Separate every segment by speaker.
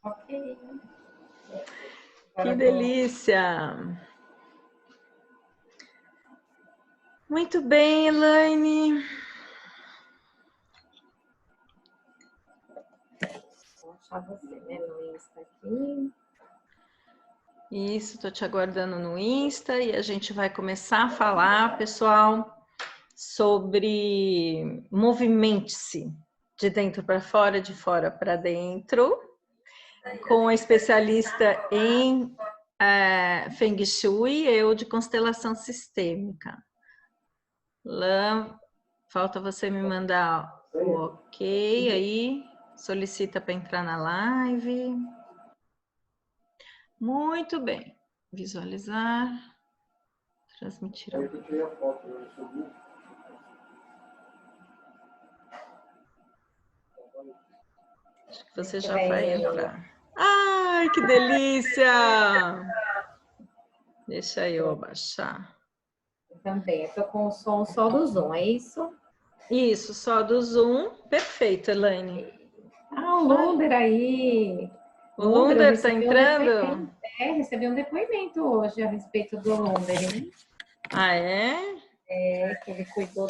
Speaker 1: Ok.
Speaker 2: Que delícia! Muito bem, Elaine.
Speaker 1: Vou achar você, né, no Insta aqui.
Speaker 2: Isso, estou te aguardando no Insta e a gente vai começar a falar, pessoal, sobre movimente-se de dentro para fora, de fora para dentro, com a especialista em Feng Shui, eu de constelação sistêmica. Lã, falta você me mandar o ok aí, solicita para entrar na live. Muito bem, visualizar, transmitir. Acho que você já vai entrar. Ai, que delícia! Deixa eu abaixar.
Speaker 1: Também, eu tô com o som só do Zoom, é isso?
Speaker 2: Isso, só do Zoom. Perfeito, Elaine.
Speaker 1: Ah, o Lunder aí.
Speaker 2: O
Speaker 1: Lunder, eu
Speaker 2: Lunder tá
Speaker 1: recebi um depoimento.
Speaker 2: entrando?
Speaker 1: Recebi um depoimento hoje a respeito do Lunder, hein?
Speaker 2: Ah, é?
Speaker 1: É, que ele cuidou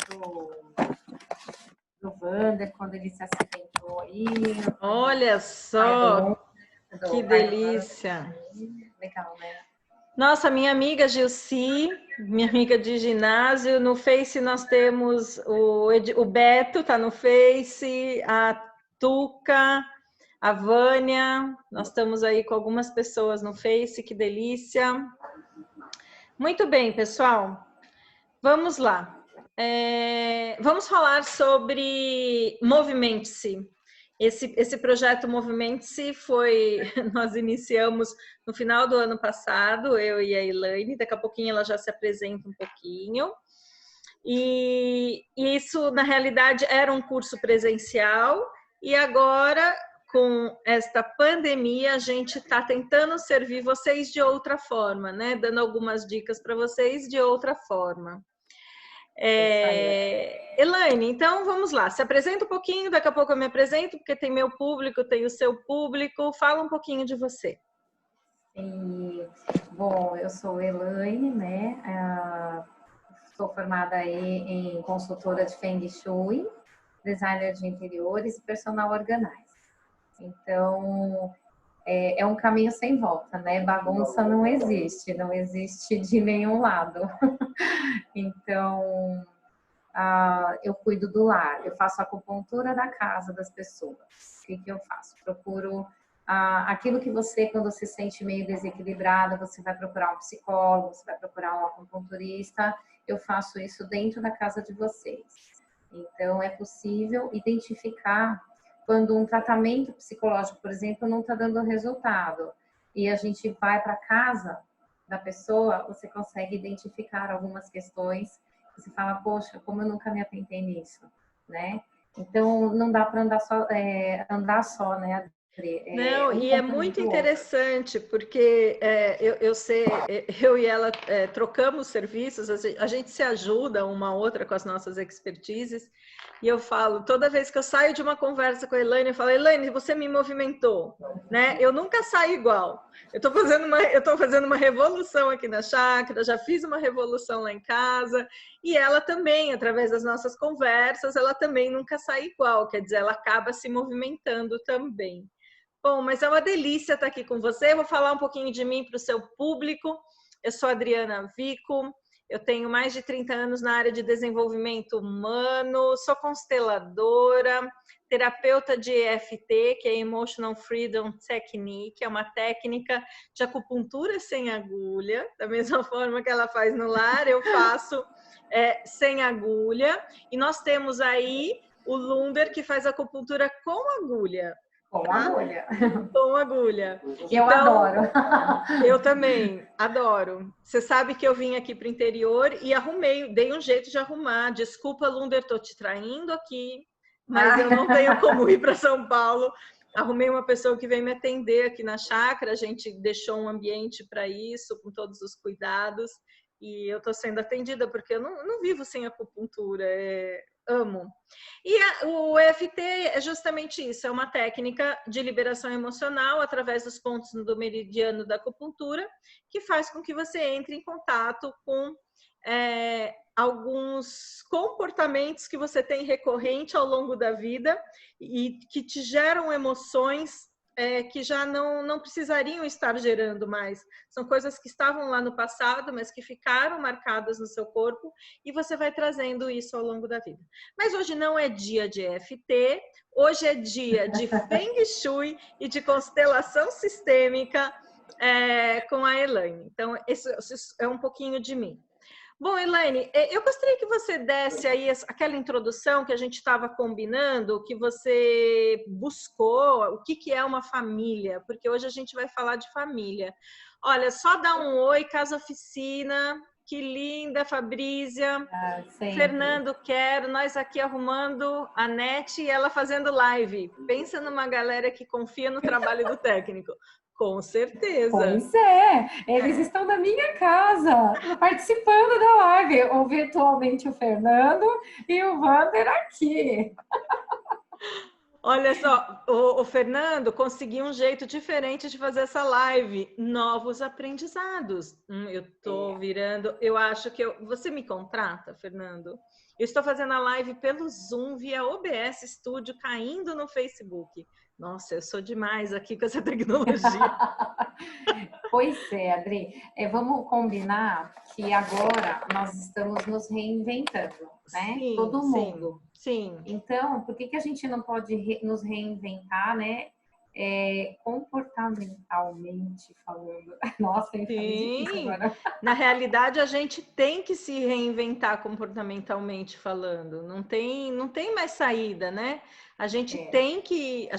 Speaker 1: do Wander quando ele se acidentou aí.
Speaker 2: Olha só, que delícia.
Speaker 1: Legal, né?
Speaker 2: Nossa, minha amiga Gilci, minha amiga de ginásio, no Face nós temos o Beto, tá no Face, a Tuca, a Vânia, nós estamos aí com algumas pessoas no Face, que delícia. Muito bem, pessoal, vamos lá. Vamos falar sobre Movimente-se. Esse projeto Movimente-se nós iniciamos no final do ano passado, eu e a Elaine, daqui a pouquinho ela já se apresenta um pouquinho. E isso, na realidade, era um curso presencial, e agora, com esta pandemia, a gente está tentando servir vocês de outra forma, né? Dando algumas dicas para vocês de outra forma. Elaine, então vamos lá, se apresenta um pouquinho, daqui a pouco eu me apresento, porque tem meu público, tem o seu público, fala um pouquinho de você.
Speaker 1: Bom, eu sou Elaine, né? Sou formada aí em consultora de Feng Shui, designer de interiores e personal organizer. Então, é um caminho sem volta, né? Bagunça não existe de nenhum lado. Então, eu cuido do lar, eu faço a acupuntura da casa das pessoas. O que eu faço? Procuro aquilo que você, quando se sente meio desequilibrada, você vai procurar um psicólogo, você vai procurar um acupunturista. Eu faço isso dentro da casa de vocês. Então, é possível identificar quando um tratamento psicológico, por exemplo, não está dando resultado e a gente vai para casa da pessoa, você consegue identificar algumas questões. Você fala, poxa, como eu nunca me atentei nisso, né? Então, não dá para andar só, né?
Speaker 2: Não, e é muito interessante, porque eu e ela trocamos serviços, a gente se ajuda uma a outra com as nossas expertises, e eu falo, toda vez que eu saio de uma conversa com a Elaine, eu falo, Elaine, você me movimentou, né? Eu nunca saio igual. Eu estou fazendo uma revolução aqui na chácara, já fiz uma revolução lá em casa, e ela também, através das nossas conversas, ela também nunca sai igual, quer dizer, ela acaba se movimentando também. Bom, mas é uma delícia estar aqui com você. Eu vou falar um pouquinho de mim para o seu público. Eu sou Adriana Vico, eu tenho mais de 30 anos na área de desenvolvimento humano, sou consteladora, terapeuta de EFT, que é Emotional Freedom Technique, é uma técnica de acupuntura sem agulha, da mesma forma que ela faz no lar, eu faço sem agulha. E nós temos aí o Lunder, que faz acupuntura com agulha.
Speaker 1: Com agulha.
Speaker 2: Com agulha.
Speaker 1: Eu adoro.
Speaker 2: Eu também adoro. Você sabe que eu vim aqui para o interior e dei um jeito de arrumar. Desculpa, Lunder, estou te traindo aqui, mas eu não tenho como ir para São Paulo. Arrumei uma pessoa que veio me atender aqui na chácara, a gente deixou um ambiente para isso, com todos os cuidados, e eu estou sendo atendida, porque eu não vivo sem acupuntura. amo. E o EFT é justamente isso, é uma técnica de liberação emocional através dos pontos do meridiano da acupuntura, que faz com que você entre em contato com alguns comportamentos que você tem recorrente ao longo da vida e que te geram emoções que já não precisariam estar gerando mais. São coisas que estavam lá no passado, mas que ficaram marcadas no seu corpo e você vai trazendo isso ao longo da vida. Mas hoje não é dia de EFT, hoje é dia de Feng Shui e de constelação sistêmica com a Elaine. Então, isso é um pouquinho de mim. Bom, Elaine, eu gostaria que você desse aí aquela introdução que a gente estava combinando, que você buscou, o que é uma família, porque hoje a gente vai falar de família. Olha, só dá um oi, Casa Oficina, que linda, Fabrícia, Fernando, quero, nós aqui arrumando a net e ela fazendo live. Pensa numa galera que confia no trabalho do técnico. Com certeza.
Speaker 1: Pois é, eles estão na minha casa, participando da live, ou virtualmente o Fernando e o Wander aqui.
Speaker 2: Olha só, o Fernando conseguiu um jeito diferente de fazer essa live, novos aprendizados. Eu tô virando, eu acho que você me contrata, Fernando? Eu estou fazendo a live pelo Zoom, via OBS Studio, caindo no Facebook. Nossa, eu sou demais aqui com essa tecnologia.
Speaker 1: Pois é, Adri. Vamos combinar que agora nós estamos nos reinventando, né?
Speaker 2: Sim,
Speaker 1: todo mundo.
Speaker 2: Sim.
Speaker 1: Então, por que a gente não pode nos reinventar, né? Comportamentalmente falando. Nossa, eu falei difícil agora.
Speaker 2: Na realidade, a gente tem que se reinventar comportamentalmente falando. Não tem mais saída, né? A gente tem que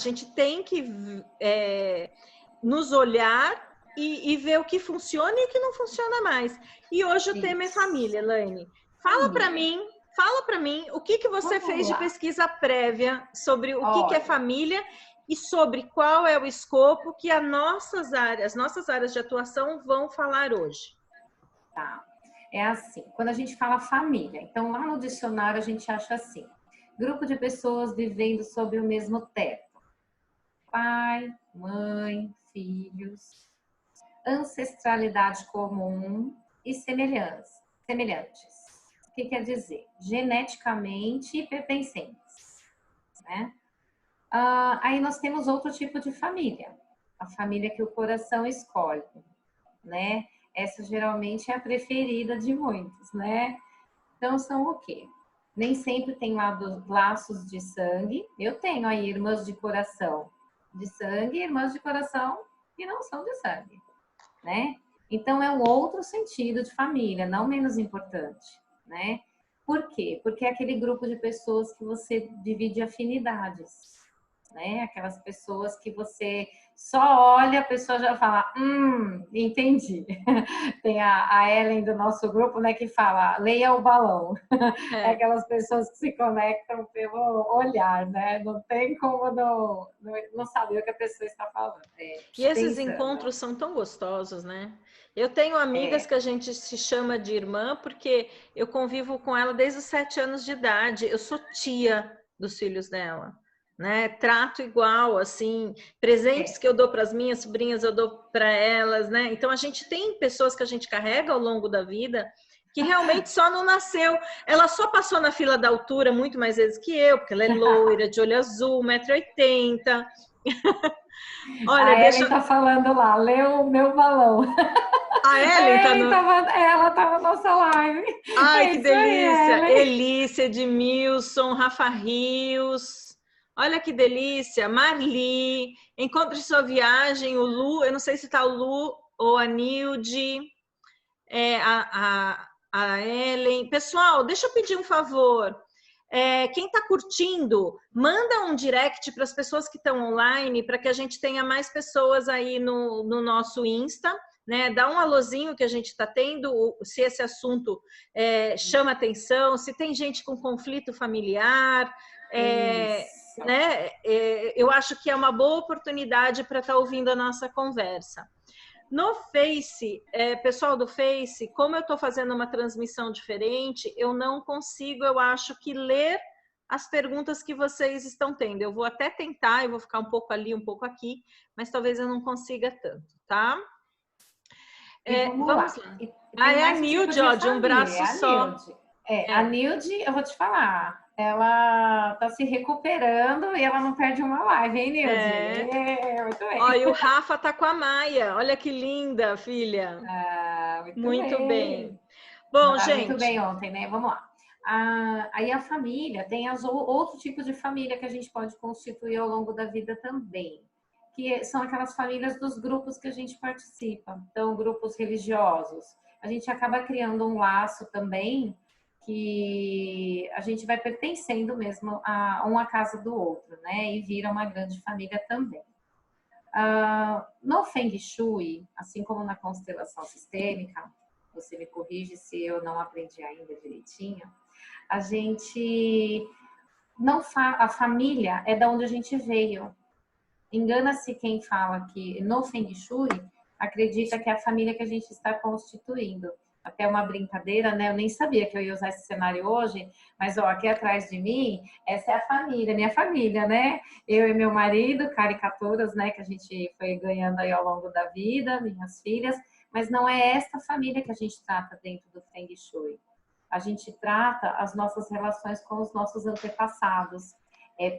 Speaker 2: nos olhar e ver o que funciona e o que não funciona mais. E hoje o tema é família, Elaine. Fala para mim o que você fez de pesquisa prévia sobre o que é família e sobre qual é o escopo que as nossas áreas de atuação vão falar hoje.
Speaker 1: Tá. É assim, quando a gente fala família, então lá no dicionário a gente acha assim: grupo de pessoas vivendo sob o mesmo teto. Pai, mãe, filhos, ancestralidade comum e semelhantes. O que quer dizer? Geneticamente pertencentes, né? Aí nós temos outro tipo de família, a família que o coração escolhe, né? Essa geralmente é a preferida de muitos, né? Então são o quê? Nem sempre tem laços de sangue. Eu tenho aí irmãs de coração de sangue, irmãs de coração que não são de sangue, né? Então é um outro sentido de família, não menos importante, né? Por quê? Porque é aquele grupo de pessoas que você divide afinidades, né? Aquelas pessoas que você só olha, a pessoa já fala, entendi. Tem a Ellen do nosso grupo, né, que fala, leia o balão. É aquelas pessoas que se conectam pelo olhar, né? Não tem como não saber o que a pessoa está falando.
Speaker 2: E esses encontros são tão gostosos, né? Eu tenho amigas que a gente se chama de irmã porque eu convivo com ela desde os 7 anos de idade. Eu sou tia dos filhos dela, né? Trato igual, assim, presentes que eu dou para as minhas sobrinhas, eu dou para elas, né? Então a gente tem pessoas que a gente carrega ao longo da vida que realmente só não nasceu. Ela só passou na fila da altura muito mais vezes que eu, porque ela é loira, de olho azul, 1,80 m.
Speaker 1: Olha, a Ellen tá falando lá, leu o meu balão.
Speaker 2: A Ellen
Speaker 1: ela tá na nossa live.
Speaker 2: Ai, que delícia! Aí, Elícia, Edmilson, Rafa Rios. Olha que delícia! Marli, Encontre Sua Viagem, o Lu, eu não sei se tá o Lu ou a Nilde, a Ellen. Pessoal, deixa eu pedir um favor. Quem está curtindo, manda um direct para as pessoas que estão online, para que a gente tenha mais pessoas aí no nosso Insta, né? Dá um alôzinho que a gente está tendo, se esse assunto chama atenção, se tem gente com conflito familiar, né? Eu acho que é uma boa oportunidade para estar ouvindo a nossa conversa. No Face, pessoal do Face, como eu estou fazendo uma transmissão diferente, eu não consigo, eu acho que ler as perguntas que vocês estão tendo. Eu vou até tentar, eu vou ficar um pouco ali, um pouco aqui, mas talvez eu não consiga tanto, tá?
Speaker 1: Vamos
Speaker 2: lá.
Speaker 1: E
Speaker 2: É a Nilde, ó, de um braço só.
Speaker 1: A Nilde, eu vou te falar, ela tá se recuperando e ela não perde uma live, hein, Nilde? Muito bem.
Speaker 2: Ó, e o Rafa tá com a Maia. Olha que linda, filha. Muito bem. Bom, gente.
Speaker 1: Muito bem ontem, né? Vamos lá. Aí a família tem outro tipo de família que a gente pode constituir ao longo da vida também, que são aquelas famílias dos grupos que a gente participa. Então, grupos religiosos. A gente acaba criando um laço também que a gente vai pertencendo mesmo a uma casa do outro, né? E vira uma grande família também. No Feng Shui, assim como na constelação sistêmica, você me corrige se eu não aprendi ainda direitinho, a gente não a família é da onde a gente veio. Engana-se quem fala que no Feng Shui acredita que é a família que a gente está constituindo. Até uma brincadeira, né? Eu nem sabia que eu ia usar esse cenário hoje, mas ó, aqui atrás de mim, essa é a família, minha família, né? Eu e meu marido, caricaturas, né? Que a gente foi ganhando aí ao longo da vida, minhas filhas, mas não é esta família que a gente trata dentro do Feng Shui. A gente trata as nossas relações com os nossos antepassados.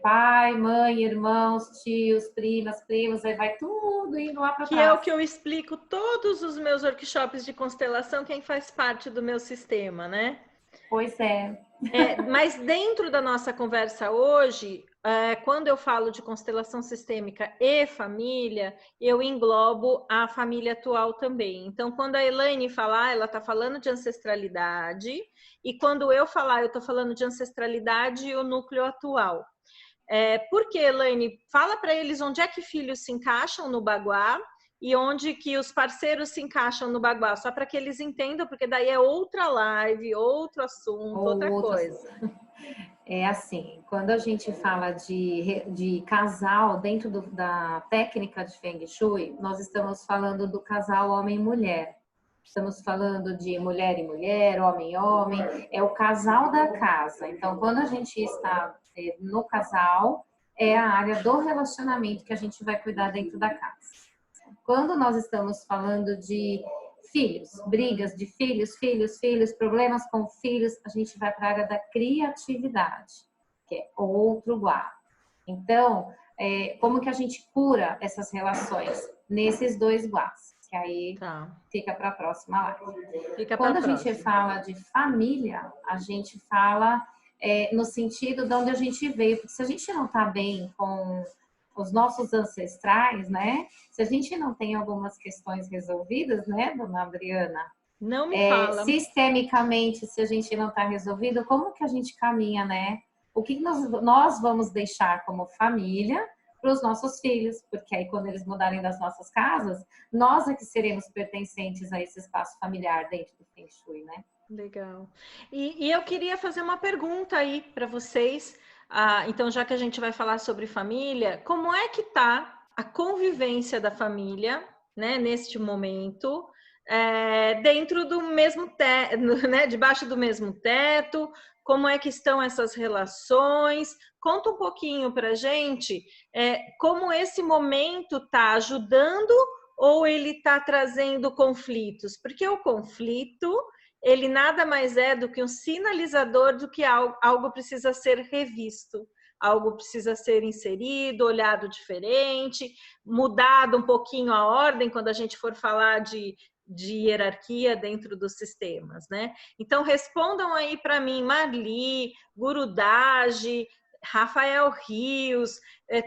Speaker 1: Pai, mãe, irmãos, tios, primas, primos, aí vai tudo indo lá para trás.
Speaker 2: Que é o que eu explico todos os meus workshops de constelação, quem faz parte do meu sistema, né?
Speaker 1: Pois é.
Speaker 2: Mas dentro da nossa conversa hoje, quando eu falo de constelação sistêmica e família, eu englobo a família atual também. Então, quando a Elaine falar, ela está falando de ancestralidade, e quando eu falar, eu estou falando de ancestralidade e o núcleo atual. Porque, Elaine, fala para eles onde é que filhos se encaixam no Baguá e onde que os parceiros se encaixam no Baguá, só para que eles entendam, porque daí é outra live, outro assunto, outra coisa.
Speaker 1: É assim, quando a gente fala de casal dentro da técnica de Feng Shui, nós estamos falando do casal homem e mulher. Estamos falando de mulher e mulher, homem e homem, é o casal da casa. Então, quando a gente está no casal, é a área do relacionamento que a gente vai cuidar dentro da casa. Quando nós estamos falando de filhos, brigas de filhos, problemas com filhos, a gente vai para a área da criatividade, que é outro guá. Então, como que a gente cura essas relações? Nesses dois guás. Que aí fica para a próxima live. Quando a gente fala de família, a gente fala no sentido de onde a gente veio. Porque se a gente não está bem com os nossos ancestrais, né? Se a gente não tem algumas questões resolvidas, né, dona Adriana?
Speaker 2: Não me fala.
Speaker 1: Sistemicamente, se a gente não está resolvido, como que a gente caminha, né? O que nós vamos deixar como família para os nossos filhos, porque aí quando eles mudarem das nossas casas, nós é que seremos pertencentes a esse espaço familiar dentro do Feng Shui, né?
Speaker 2: Legal. E eu queria fazer uma pergunta aí para vocês. Então, já que a gente vai falar sobre família, como é que está a convivência da família, né, neste momento, dentro do mesmo teto, né, debaixo do mesmo teto? Como é que estão essas relações? Conta um pouquinho para a gente como esse momento está ajudando ou ele está trazendo conflitos? Porque o conflito, ele nada mais é do que um sinalizador do que algo precisa ser revisto, algo precisa ser inserido, olhado diferente, mudado um pouquinho a ordem quando a gente for falar de hierarquia dentro dos sistemas, né? Então, respondam aí para mim, Marli, Gurudage, Rafael Rios,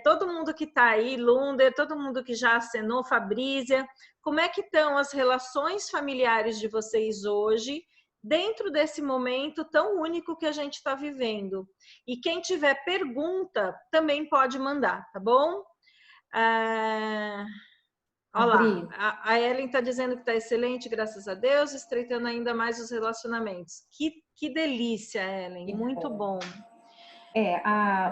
Speaker 2: todo mundo que está aí, Lunder, todo mundo que já acenou, Fabrícia, como é que estão as relações familiares de vocês hoje, dentro desse momento tão único que a gente está vivendo? E quem tiver pergunta, também pode mandar, tá bom? Olha lá, a Ellen está dizendo que está excelente, graças a Deus, estreitando ainda mais os relacionamentos. Que delícia, Ellen, muito bom.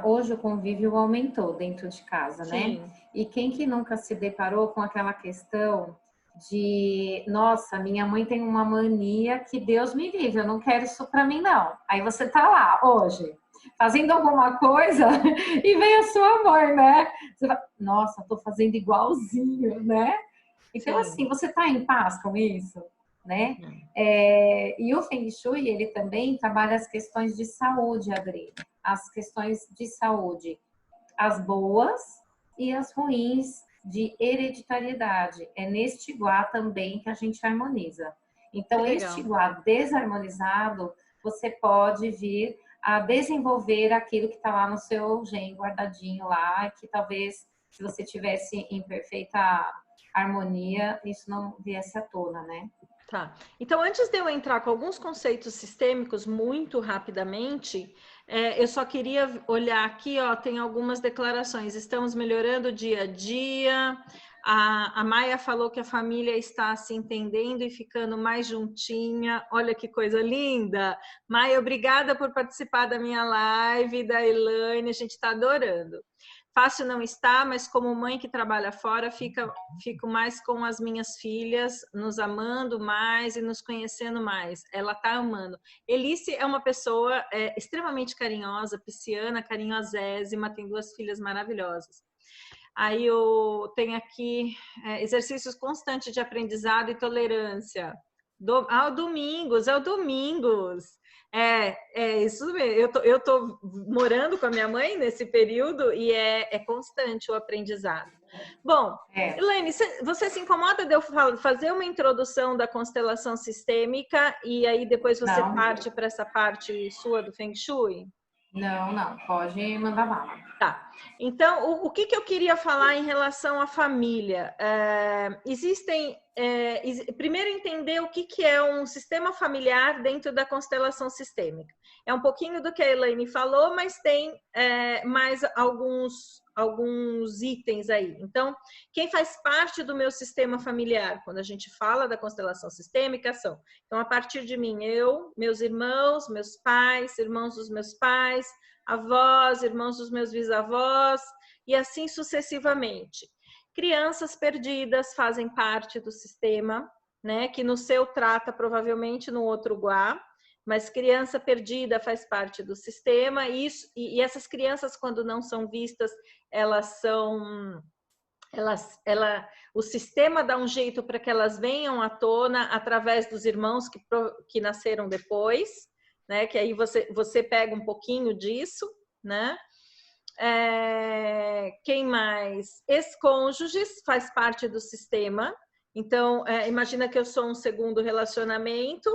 Speaker 1: Hoje o convívio aumentou dentro de casa,
Speaker 2: Sim.
Speaker 1: né? E quem que nunca se deparou com aquela questão de, nossa, minha mãe tem uma mania que Deus me livre, eu não quero isso para mim não. Aí você tá lá hoje, fazendo alguma coisa e vem a sua mãe, né? Você vai, nossa, tô fazendo igualzinho, né? Então,
Speaker 2: Sim.
Speaker 1: assim, você tá em paz com isso, né? E o Feng Shui, ele também trabalha as questões de saúde, Adri. As questões de saúde, as boas e as ruins de hereditariedade. É neste Gua também que a gente harmoniza. Então, este Gua desarmonizado, você pode vir a desenvolver aquilo que está lá no seu gene guardadinho lá, que talvez, se você tivesse em perfeita harmonia, isso não viesse à tona, né?
Speaker 2: Tá. Então, antes de eu entrar com alguns conceitos sistêmicos muito rapidamente, eu só queria olhar aqui, ó, tem algumas declarações. Estamos melhorando dia a dia. A Maia falou que a família está se entendendo e ficando mais juntinha. Olha que coisa linda! Maia, obrigada por participar da minha live, da Elaine, a gente está adorando. Fácil não está, mas como mãe que trabalha fora, fico mais com as minhas filhas, nos amando mais e nos conhecendo mais. Ela está amando. Elice é uma pessoa extremamente carinhosa, pisciana, carinhosésima, tem 2 filhas maravilhosas. Aí eu tenho aqui exercícios constantes de aprendizado e tolerância. O Domingos, é o Domingos. Isso mesmo. Eu tô morando com a minha mãe nesse período e é constante o aprendizado. Bom, Elaine, você se incomoda de eu fazer uma introdução da constelação sistêmica e aí depois você parte para essa parte sua do Feng Shui?
Speaker 1: Não, pode mandar bala.
Speaker 2: Tá, então o que eu queria falar em relação à família? Primeiro entender o que é um sistema familiar dentro da constelação sistêmica. É um pouquinho do que a Elaine falou, mas tem mais alguns itens aí. Então, quem faz parte do meu sistema familiar, quando a gente fala da constelação sistêmica, são, então, a partir de mim, eu, meus irmãos, meus pais, irmãos dos meus pais, avós, irmãos dos meus bisavós, e assim sucessivamente. Crianças perdidas fazem parte do sistema, né? Que no seu trata provavelmente no outro Gua, mas criança perdida faz parte do sistema, e essas crianças, quando não são vistas, o sistema dá um jeito para que elas venham à tona através dos irmãos que nasceram depois, né? Que aí você pega um pouquinho disso, né? Quem mais? Ex-cônjuges faz parte do sistema. Então, imagina que eu sou um segundo relacionamento.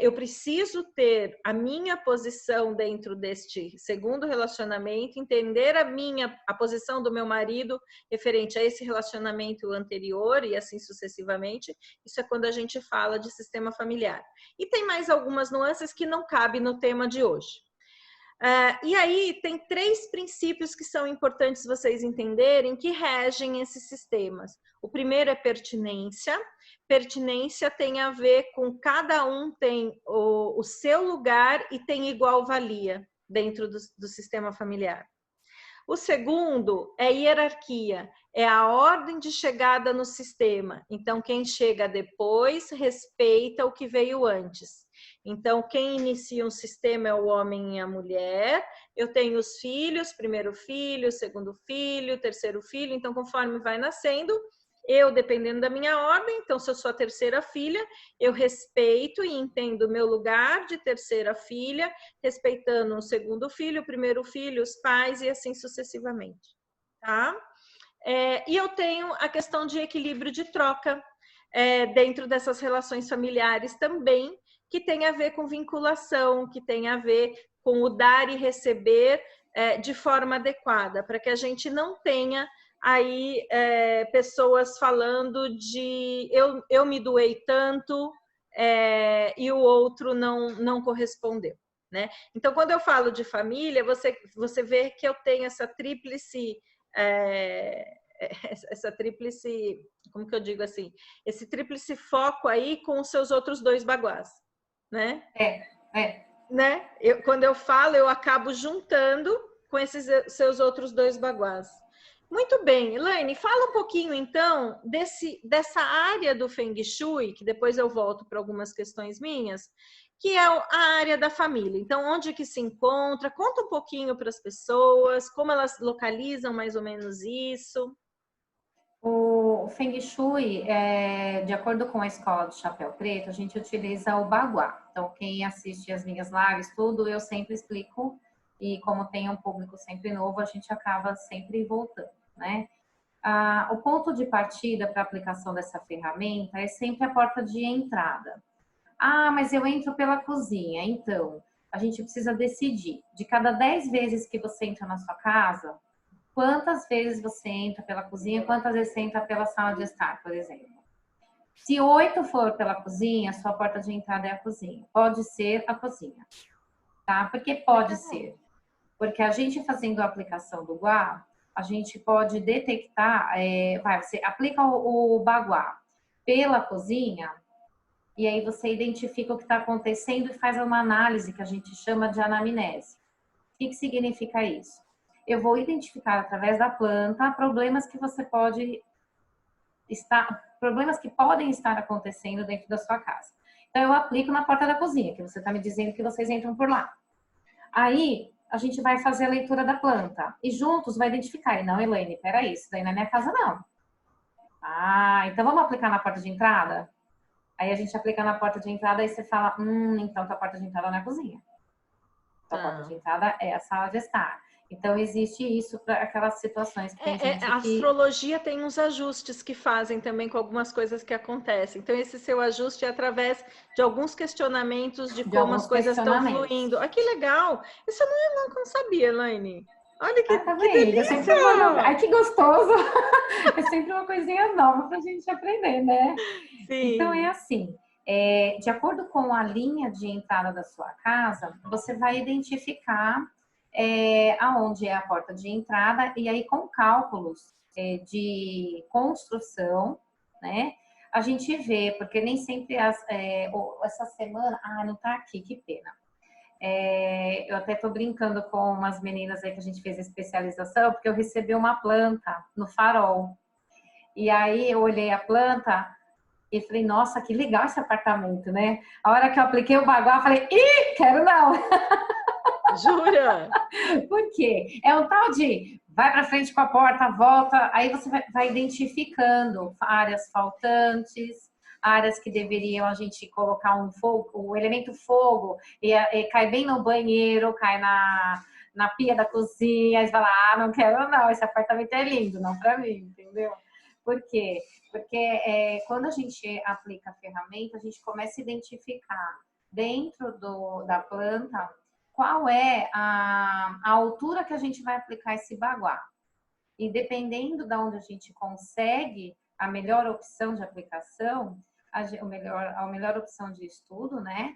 Speaker 2: Eu preciso ter a minha posição dentro deste segundo relacionamento, entender a posição do meu marido referente a esse relacionamento anterior e assim sucessivamente. Isso é quando a gente fala de sistema familiar. E tem mais algumas nuances que não cabem no tema de hoje. E aí tem 3 princípios que são importantes vocês entenderem que regem esses sistemas. O primeiro é pertinência. Pertinência tem a ver com cada um tem o seu lugar e tem igual valia dentro do sistema familiar. O segundo é hierarquia, é a ordem de chegada no sistema. Então, quem chega depois respeita o que veio antes. Então, quem inicia um sistema é o homem e a mulher. Eu tenho os filhos, primeiro filho, segundo filho, terceiro filho. Então, conforme vai nascendo, eu, dependendo da minha ordem, então, se eu sou a terceira filha, eu respeito e entendo o meu lugar de terceira filha, respeitando o segundo filho, o primeiro filho, os pais e assim sucessivamente. Tá? E eu tenho a questão de equilíbrio de troca dentro dessas relações familiares também, que tem a ver com vinculação, que tem a ver com o dar e receber de forma adequada, para que a gente não tenha aí pessoas falando de eu me doei tanto e o outro não correspondeu, né? Então, quando eu falo de família, você vê que eu tenho essa tríplice, como que eu digo assim? Esse tríplice foco aí com os seus outros 2 baguás, né? Né? Quando eu falo, eu acabo juntando com esses seus outros 2 baguás. Muito bem, Elaine, fala um pouquinho então dessa área do Feng Shui, que depois eu volto para algumas questões minhas, que é a área da família. Então, onde que se encontra? Conta um pouquinho para as pessoas, como elas localizam mais ou menos isso.
Speaker 1: O Feng Shui, de acordo com a escola do Chapéu Preto, a gente utiliza o Baguá. Então, quem assiste as minhas lives, tudo, eu sempre explico. E como tem um público sempre novo, a gente acaba sempre voltando, né? O ponto de partida para a aplicação dessa ferramenta é sempre a porta de entrada. Ah, mas eu entro pela cozinha. Então, a gente precisa decidir. De cada 10 vezes que você entra na sua casa, quantas vezes você entra pela cozinha, quantas vezes você entra pela sala de estar, por exemplo. Se 8 for pela cozinha, sua porta de entrada é a cozinha. Pode ser a cozinha, tá? Por que pode ser? Porque a gente fazendo a aplicação do Gua, a gente pode detectar, você aplica o Baguá pela cozinha, e aí você identifica o que está acontecendo e faz uma análise que a gente chama de anamnese. O que significa isso? Eu vou identificar através da planta problemas que problemas que podem estar acontecendo dentro da sua casa. Então eu aplico na porta da cozinha, que você está me dizendo que vocês entram por lá. Aí a gente vai fazer a leitura da planta e juntos vai identificar. E não, Elaine, peraí, isso daí não é minha casa não. Ah, então vamos aplicar na porta de entrada? Aí a gente aplica na porta de entrada e você fala, então tua porta de entrada não é a cozinha. Tua porta de entrada é a sala de estar. Então, existe isso para aquelas situações que tem gente
Speaker 2: a astrologia tem uns ajustes que fazem também com algumas coisas que acontecem. Então, esse seu ajuste é através de alguns questionamentos de como as coisas estão fluindo. Ah, que legal! Isso eu não sabia, Elaine. Olha que delícia!
Speaker 1: Ai, que gostoso! É sempre uma coisinha nova para a gente aprender, né?
Speaker 2: Sim.
Speaker 1: Então, é assim. De acordo com a linha de entrada da sua casa, você vai identificar aonde é a porta de entrada e aí com cálculos de construção, né? A gente vê, porque nem sempre essa semana... Ah, não tá aqui, que pena. Eu até tô brincando com umas meninas aí que a gente fez a especialização, porque eu recebi uma planta no Farol. E aí eu olhei a planta e falei, nossa, que legal esse apartamento, né? A hora que eu apliquei o Baguá, eu falei, quero não!
Speaker 2: Jura?
Speaker 1: Por quê? É um tal de vai para frente com a porta, volta, aí você vai identificando áreas faltantes, áreas que deveriam a gente colocar um fogo, o elemento fogo, e cai bem no banheiro, cai na pia da cozinha, e você fala, não quero não, esse apartamento é lindo, não para mim, entendeu? Por quê? Porque quando a gente aplica a ferramenta, a gente começa a identificar dentro da planta qual é a altura que a gente vai aplicar esse baguá. E dependendo de onde a gente consegue a melhor opção de aplicação, a melhor opção de estudo, né?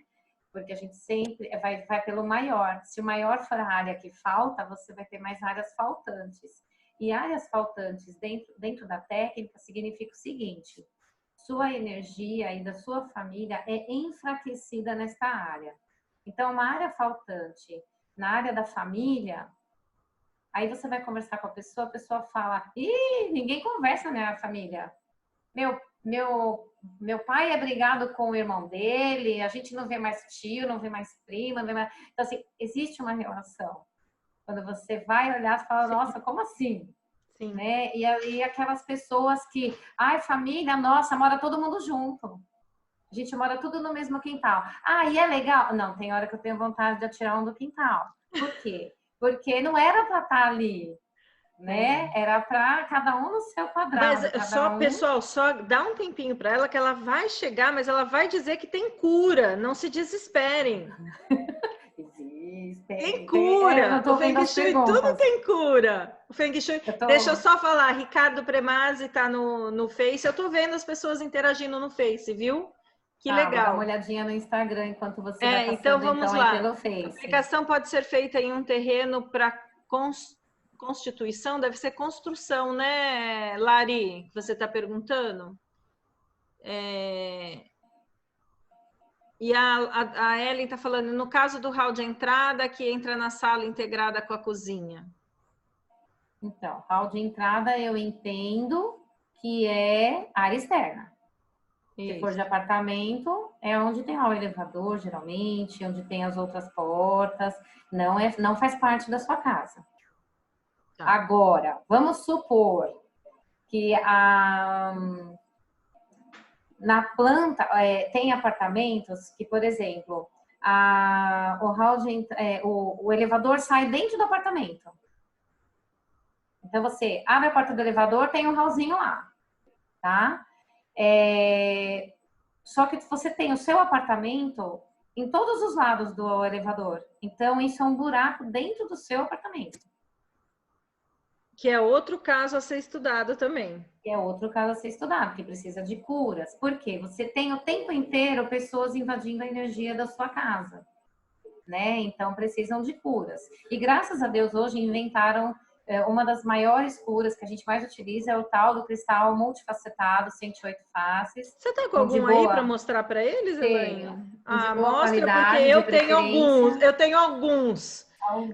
Speaker 1: Porque a gente sempre vai pelo maior. Se o maior for a área que falta, você vai ter mais áreas faltantes. E áreas faltantes dentro da técnica significa o seguinte: sua energia e da sua família é enfraquecida nesta área. Então, uma área faltante na área da família, aí você vai conversar com a pessoa fala, ninguém conversa na minha família. Meu pai é brigado com o irmão dele, a gente não vê mais tio, não vê mais prima, não vê mais... Então, assim, existe uma relação. Quando você vai olhar, você fala, nossa, como assim?
Speaker 2: Sim.
Speaker 1: Né? E aí aquelas pessoas que, família, nossa, mora todo mundo junto. A gente mora tudo no mesmo quintal. E é legal? Não, tem hora que eu tenho vontade de atirar um do quintal. Por quê? Porque não era para estar ali, né? Era para cada um no seu quadrado.
Speaker 2: Mas pessoal, só dá um tempinho para ela que ela vai chegar, mas ela vai dizer que tem cura. Não se desesperem. Tem cura. O Feng Shui tudo tem cura. O Feng Shui. Deixa eu só falar, Ricardo Premazzi está no Face. Eu estou vendo as pessoas interagindo no Face, viu? Que legal.
Speaker 1: Vou dar uma olhadinha no Instagram enquanto você vai passando
Speaker 2: então vamos lá.
Speaker 1: Aí pelo Face.
Speaker 2: A aplicação pode ser feita em um terreno para constituição, deve ser construção, né, Lari? Você está perguntando? E a Ellen está falando, no caso do hall de entrada, que entra na sala integrada com a cozinha.
Speaker 1: Então, hall de entrada eu entendo que é área externa. Se for de apartamento, é onde tem lá o elevador, geralmente, onde tem as outras portas. Não faz parte da sua casa. Tá. Agora, vamos supor que na planta tem apartamentos que, por exemplo, o elevador sai dentro do apartamento. Então, você abre a porta do elevador, tem um hallzinho lá, tá? Só que você tem o seu apartamento em todos os lados do elevador. Então, isso é um buraco dentro do seu apartamento.
Speaker 2: Que é outro caso a ser estudado também.
Speaker 1: Que é outro caso a ser estudado, que precisa de curas. Por quê? Você tem o tempo inteiro pessoas invadindo a energia da sua casa, né? Então, precisam de curas. E graças a Deus, hoje inventaram uma das maiores curas que a gente mais utiliza, é o tal do cristal multifacetado, 108 faces.
Speaker 2: Você tá com algum aí para mostrar para eles, Elaine? Mostra, porque eu tenho alguns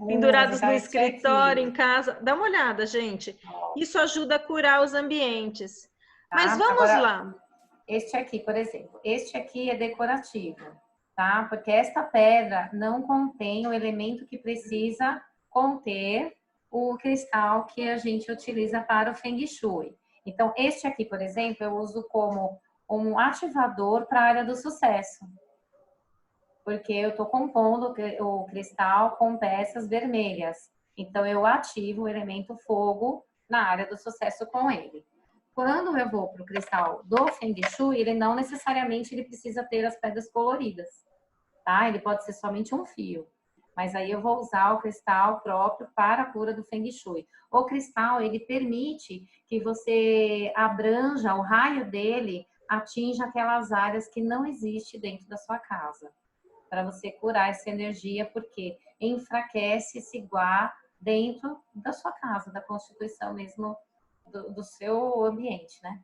Speaker 2: pendurados no escritório, em casa. Dá uma olhada, gente. Isso ajuda a curar os ambientes. Tá? Mas vamos lá.
Speaker 1: Este aqui, por exemplo. Este aqui é decorativo, tá? Porque esta pedra não contém o elemento que precisa conter o cristal que a gente utiliza para o Feng Shui. Então, este aqui, por exemplo, eu uso como um ativador para a área do sucesso. Porque eu estou compondo o cristal com peças vermelhas. Então, eu ativo o elemento fogo na área do sucesso com ele. Quando eu vou para o cristal do Feng Shui, ele não necessariamente precisa ter as pedras coloridas, tá? Ele pode ser somente um fio. Mas aí eu vou usar o cristal próprio para a cura do Feng Shui. O cristal, ele permite que você abranja, o raio dele atinja aquelas áreas que não existem dentro da sua casa. Para você curar essa energia, porque enfraquece esse guá dentro da sua casa, da constituição mesmo do seu ambiente, né?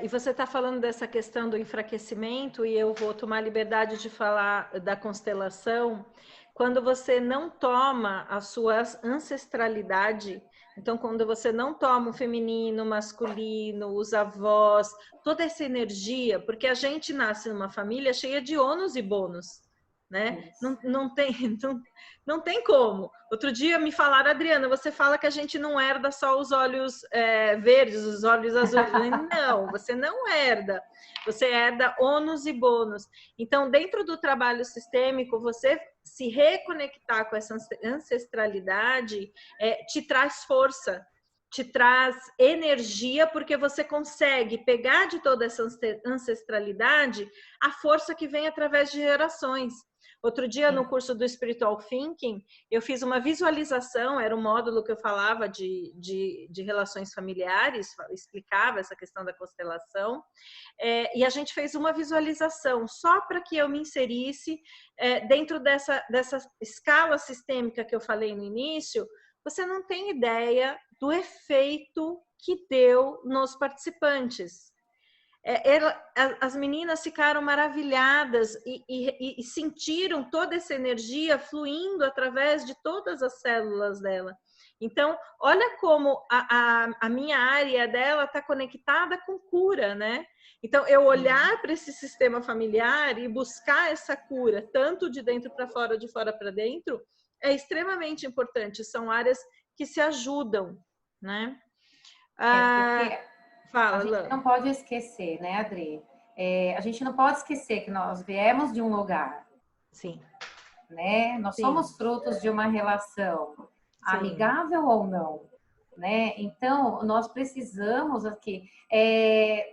Speaker 2: E você está falando dessa questão do enfraquecimento, e eu vou tomar liberdade de falar da constelação. Quando você não toma a sua ancestralidade, então quando você não toma o feminino, o masculino, os avós, toda essa energia, porque a gente nasce numa família cheia de ônus e bônus, né? Não tem como. Outro dia me falaram, Adriana, você fala que a gente não herda só os olhos verdes, os olhos azuis. Eu falei, não, você não herda. Você herda ônus e bônus. Então, dentro do trabalho sistêmico, você se reconectar com essa ancestralidade te traz força, te traz energia, porque você consegue pegar de toda essa ancestralidade a força que vem através de gerações. Outro dia, no curso do Spiritual Thinking, eu fiz uma visualização, era um módulo que eu falava de relações familiares, explicava essa questão da constelação, e a gente fez uma visualização só para que eu me inserisse dentro dessa escala sistêmica que eu falei no início. Você não tem ideia do efeito que deu nos participantes. As meninas ficaram maravilhadas e sentiram toda essa energia fluindo através de todas as células dela. Então, olha como a minha área dela está conectada com cura, né? Então, eu olhar para esse sistema familiar e buscar essa cura, tanto de dentro para fora, de fora para dentro, é extremamente importante. São áreas que se ajudam, né?
Speaker 1: Fala, a gente não pode esquecer, né, Adri? A gente não pode esquecer que nós viemos de um lugar.
Speaker 2: Sim.
Speaker 1: Né? Nós somos frutos de uma relação, amigável ou não, né? Então, nós precisamos aqui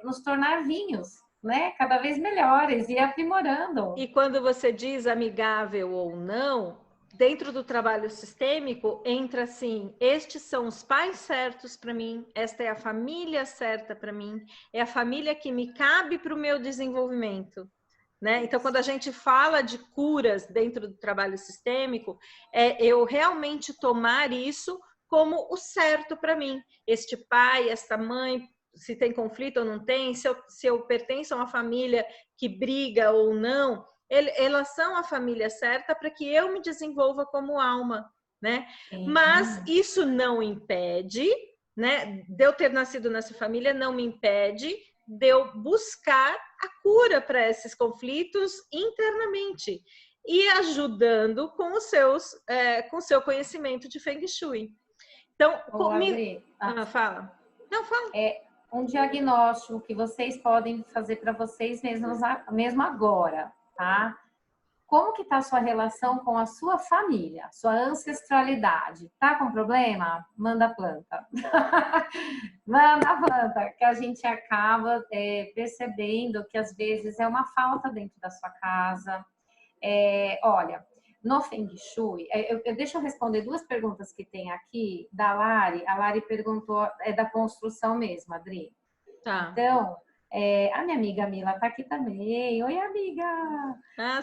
Speaker 1: nos tornar vinhos, né? Cada vez melhores e aprimorando.
Speaker 2: E quando você diz amigável ou não, dentro do trabalho sistêmico, entra assim, estes são os pais certos para mim, esta é a família certa para mim, é a família que me cabe para o meu desenvolvimento. Né? Então, quando a gente fala de curas dentro do trabalho sistêmico, eu realmente tomar isso como o certo para mim. Este pai, esta mãe, se tem conflito ou não tem, se eu pertenço a uma família que briga ou não, elas são a família certa para que eu me desenvolva como alma, né? Mas isso não impede, né? De eu ter nascido nessa família não me impede de eu buscar a cura para esses conflitos internamente e ajudando com os seus, com o seu conhecimento de Feng Shui. Então, fala. Não, fala.
Speaker 1: É um diagnóstico que vocês podem fazer para vocês mesmos, mesmo agora, tá? Como que tá a sua relação com a sua família, sua ancestralidade? Tá com problema? Manda a planta. Manda a planta, que a gente acaba percebendo que às vezes é uma falta dentro da sua casa. Olha, no Feng Shui, deixa eu responder duas perguntas que tem aqui da Lari. A Lari perguntou, da construção mesmo, Adri.
Speaker 2: Tá.
Speaker 1: Então, a minha amiga Mila está aqui também. Oi, amiga!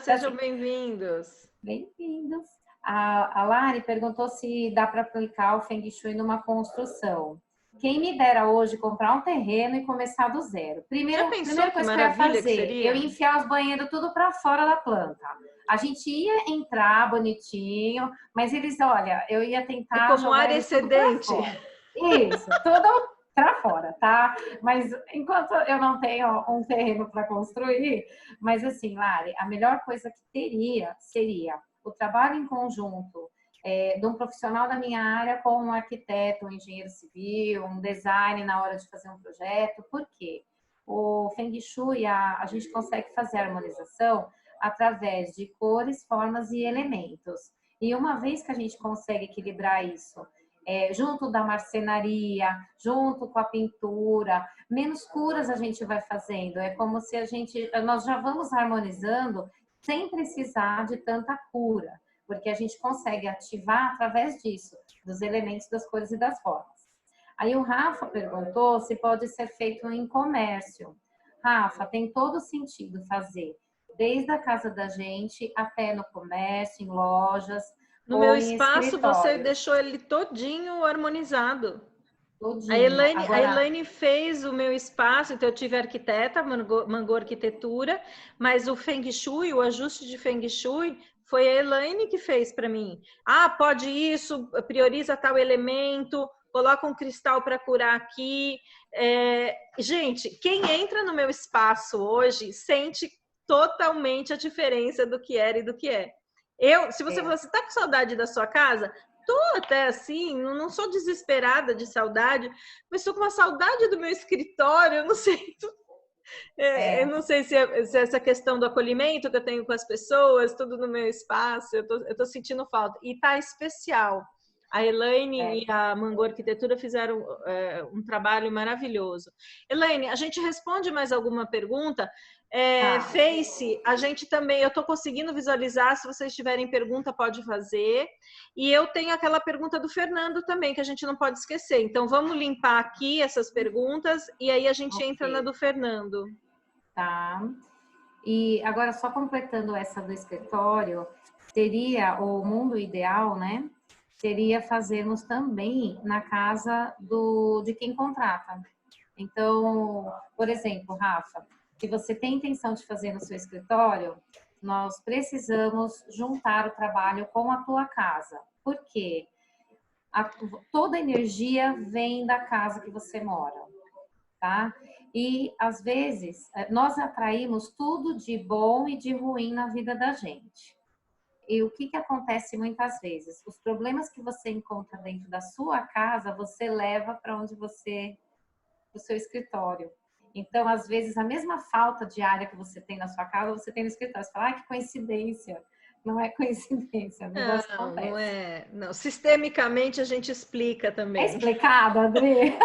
Speaker 2: Sejam bem-vindos.
Speaker 1: Bem-vindos. A Lari perguntou se dá para aplicar o Feng Shui numa construção. Quem me dera hoje comprar um terreno e começar do zero. Primeira coisa que eu ia fazer, eu ia enfiar os banheiros tudo para fora da planta. A gente ia entrar bonitinho, mas eles, olha, eu ia tentar
Speaker 2: como área excedente.
Speaker 1: Isso, tudo para fora, tá? Mas enquanto eu não tenho um terreno para construir, mas assim, Lari, a melhor coisa que seria o trabalho em conjunto de um profissional da minha área com um arquiteto, um engenheiro civil, um design na hora de fazer um projeto. Por quê? O Feng Shui, a gente consegue fazer a harmonização através de cores, formas e elementos. E uma vez que a gente consegue equilibrar isso, junto da marcenaria, junto com a pintura, menos curas a gente vai fazendo. É como se nós já vamos harmonizando sem precisar de tanta cura, porque a gente consegue ativar através disso, dos elementos, das cores e das formas. Aí o Rafa perguntou se pode ser feito em comércio. Rafa, tem todo sentido fazer, desde a casa da gente até no comércio, em lojas.
Speaker 2: No meu espaço, você deixou ele todinho harmonizado.
Speaker 1: Todinho.
Speaker 2: A Elaine fez o meu espaço, então eu tive arquiteta, Mangô Arquitetura, mas o Feng Shui, o ajuste de Feng Shui, foi a Elaine que fez para mim. Pode isso, prioriza tal elemento, coloca um cristal para curar aqui. Gente, quem entra no meu espaço hoje sente totalmente a diferença do que era e do que é. Se você falar, você tá com saudade da sua casa? Tô até assim, não sou desesperada de saudade, mas estou com uma saudade do meu escritório, eu não sei. Eu não sei se essa questão do acolhimento que eu tenho com as pessoas, tudo no meu espaço, eu tô sentindo falta. E tá especial. A Elaine e a Mangô Arquitetura fizeram um trabalho maravilhoso. Elaine, a gente responde mais alguma pergunta? Face, a gente também, eu estou conseguindo visualizar, se vocês tiverem pergunta, pode fazer. E eu tenho aquela pergunta do Fernando também, que a gente não pode esquecer. Então, vamos limpar aqui essas perguntas e aí a gente entra na do Fernando.
Speaker 1: Tá. E agora, só completando essa do escritório, seria o mundo ideal, né? Seria fazermos também na casa de quem contrata. Então, por exemplo, Rafa, se você tem intenção de fazer no seu escritório, nós precisamos juntar o trabalho com a tua casa. Por quê? Toda a energia vem da casa que você mora, tá? E, às vezes, nós atraímos tudo de bom e de ruim na vida da gente. E o que acontece muitas vezes? Os problemas que você encontra dentro da sua casa, você leva para o seu escritório. Então, às vezes, a mesma falta de área que você tem na sua casa, você tem no escritório. Você fala, que coincidência. Não é coincidência.
Speaker 2: Não é. Não. Sistemicamente, a gente explica também.
Speaker 1: É explicado, Adri?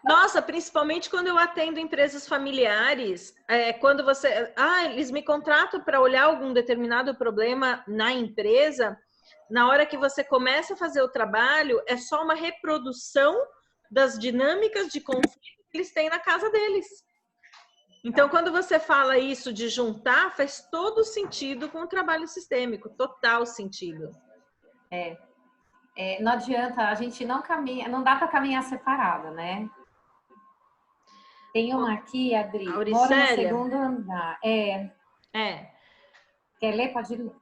Speaker 2: Nossa, principalmente quando eu atendo empresas familiares, quando você... eles me contratam para olhar algum determinado problema na empresa, na hora que você começa a fazer o trabalho, é só uma reprodução das dinâmicas de conflito que eles têm na casa deles. Então, quando você fala isso de juntar, faz todo sentido com o trabalho sistêmico, total sentido.
Speaker 1: Não adianta, a gente não caminha, não dá para caminhar separado, né? Tem uma aqui, Adri, mora no segundo andar.
Speaker 2: Quer
Speaker 1: ler? Pode ler.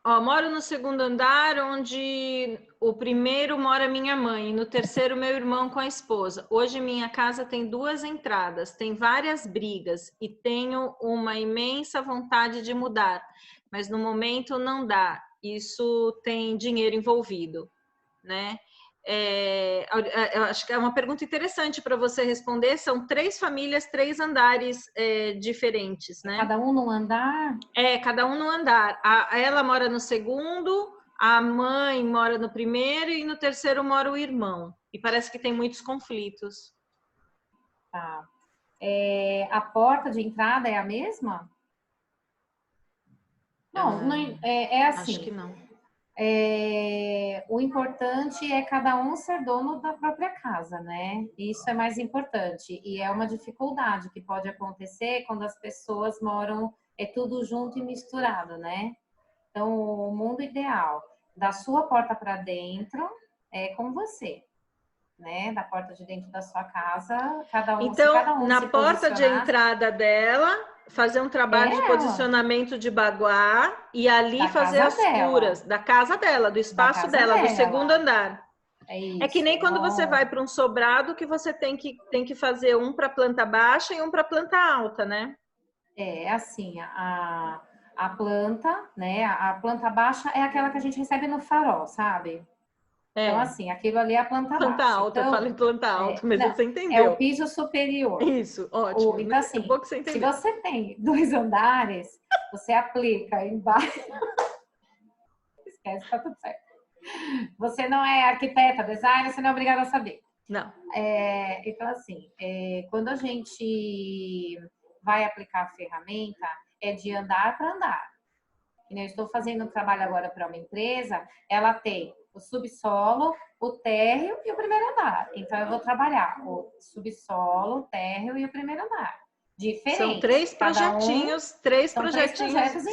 Speaker 2: Moro no segundo andar, onde o primeiro mora minha mãe, no terceiro meu irmão com a esposa. Hoje minha casa tem 2 entradas, tem várias brigas e tenho uma imensa vontade de mudar, mas no momento não dá. Isso tem dinheiro envolvido, né? Eu acho que é uma pergunta interessante para você responder. São 3 famílias, 3 andares diferentes, né?
Speaker 1: Cada um num andar?
Speaker 2: Cada um num andar. Ela mora no segundo, a mãe mora no primeiro e no terceiro mora o irmão. E parece que tem muitos conflitos.
Speaker 1: Tá. A porta de entrada é a mesma? Não, é assim.
Speaker 2: Acho que não.
Speaker 1: O importante é cada um ser dono da própria casa, né? Isso é mais importante. E é uma dificuldade que pode acontecer quando as pessoas moram, tudo junto e misturado, né? Então, o mundo ideal da sua porta para dentro é com você, né? Da porta de dentro da sua casa, cada um.
Speaker 2: Então,
Speaker 1: se cada um
Speaker 2: na
Speaker 1: se
Speaker 2: porta de entrada dela, fazer um trabalho de posicionamento de baguá e ali fazer as curas da casa dela, do espaço dela, do segundo andar. É que nem quando você vai para um sobrado que você tem que fazer um para planta baixa e um para planta alta, né?
Speaker 1: Assim, a planta, né? A planta baixa é aquela que a gente recebe no farol, sabe? Então, assim, aquilo ali é a planta baixa.
Speaker 2: Planta alta,
Speaker 1: então,
Speaker 2: eu falei planta alta, mas
Speaker 1: não,
Speaker 2: você entendeu.
Speaker 1: É o piso superior.
Speaker 2: Isso, ótimo.
Speaker 1: Então, assim,
Speaker 2: bom que você entendeu.
Speaker 1: se você tem 2 andares, você aplica embaixo. Esquece, tá tudo certo. Você não é arquiteta, designer, você não é obrigada a saber.
Speaker 2: Não.
Speaker 1: Então, assim, quando a gente vai aplicar a ferramenta, é de andar para andar. Eu estou fazendo um trabalho agora para uma empresa, ela tem o subsolo, o térreo e o primeiro andar. Então, eu vou trabalhar o subsolo, o térreo e o primeiro andar. Diferente.
Speaker 2: São 3 projetinhos,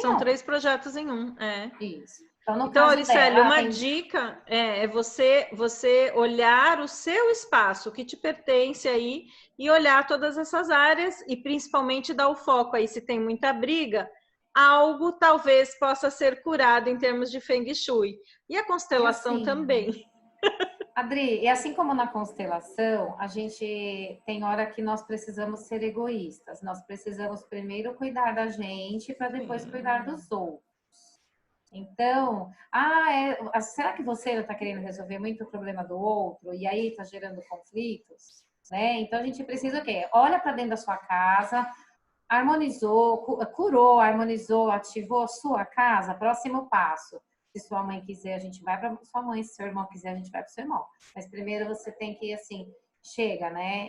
Speaker 2: são 3 projetos em um.
Speaker 1: Isso. Então, no
Speaker 2: então
Speaker 1: caso
Speaker 2: Auricélia, uma dica é você olhar o seu espaço, o que te pertence aí, e olhar todas essas áreas e principalmente dar o foco aí, se tem muita briga, algo talvez possa ser curado em termos de Feng Shui. E a constelação também.
Speaker 1: Adri, e assim como na constelação, a gente tem hora que nós precisamos ser egoístas. Nós precisamos primeiro cuidar da gente para depois cuidar dos outros. Então, será que você não está querendo resolver muito o problema do outro e aí está gerando conflitos? Né? Então, a gente precisa o quê? Olha para dentro da sua casa, harmonizou, curou, harmonizou, ativou a sua casa, próximo passo. Se sua mãe quiser, a gente vai para sua mãe. Se seu irmão quiser, a gente vai para o seu irmão. Mas primeiro você tem que, assim, chega, né?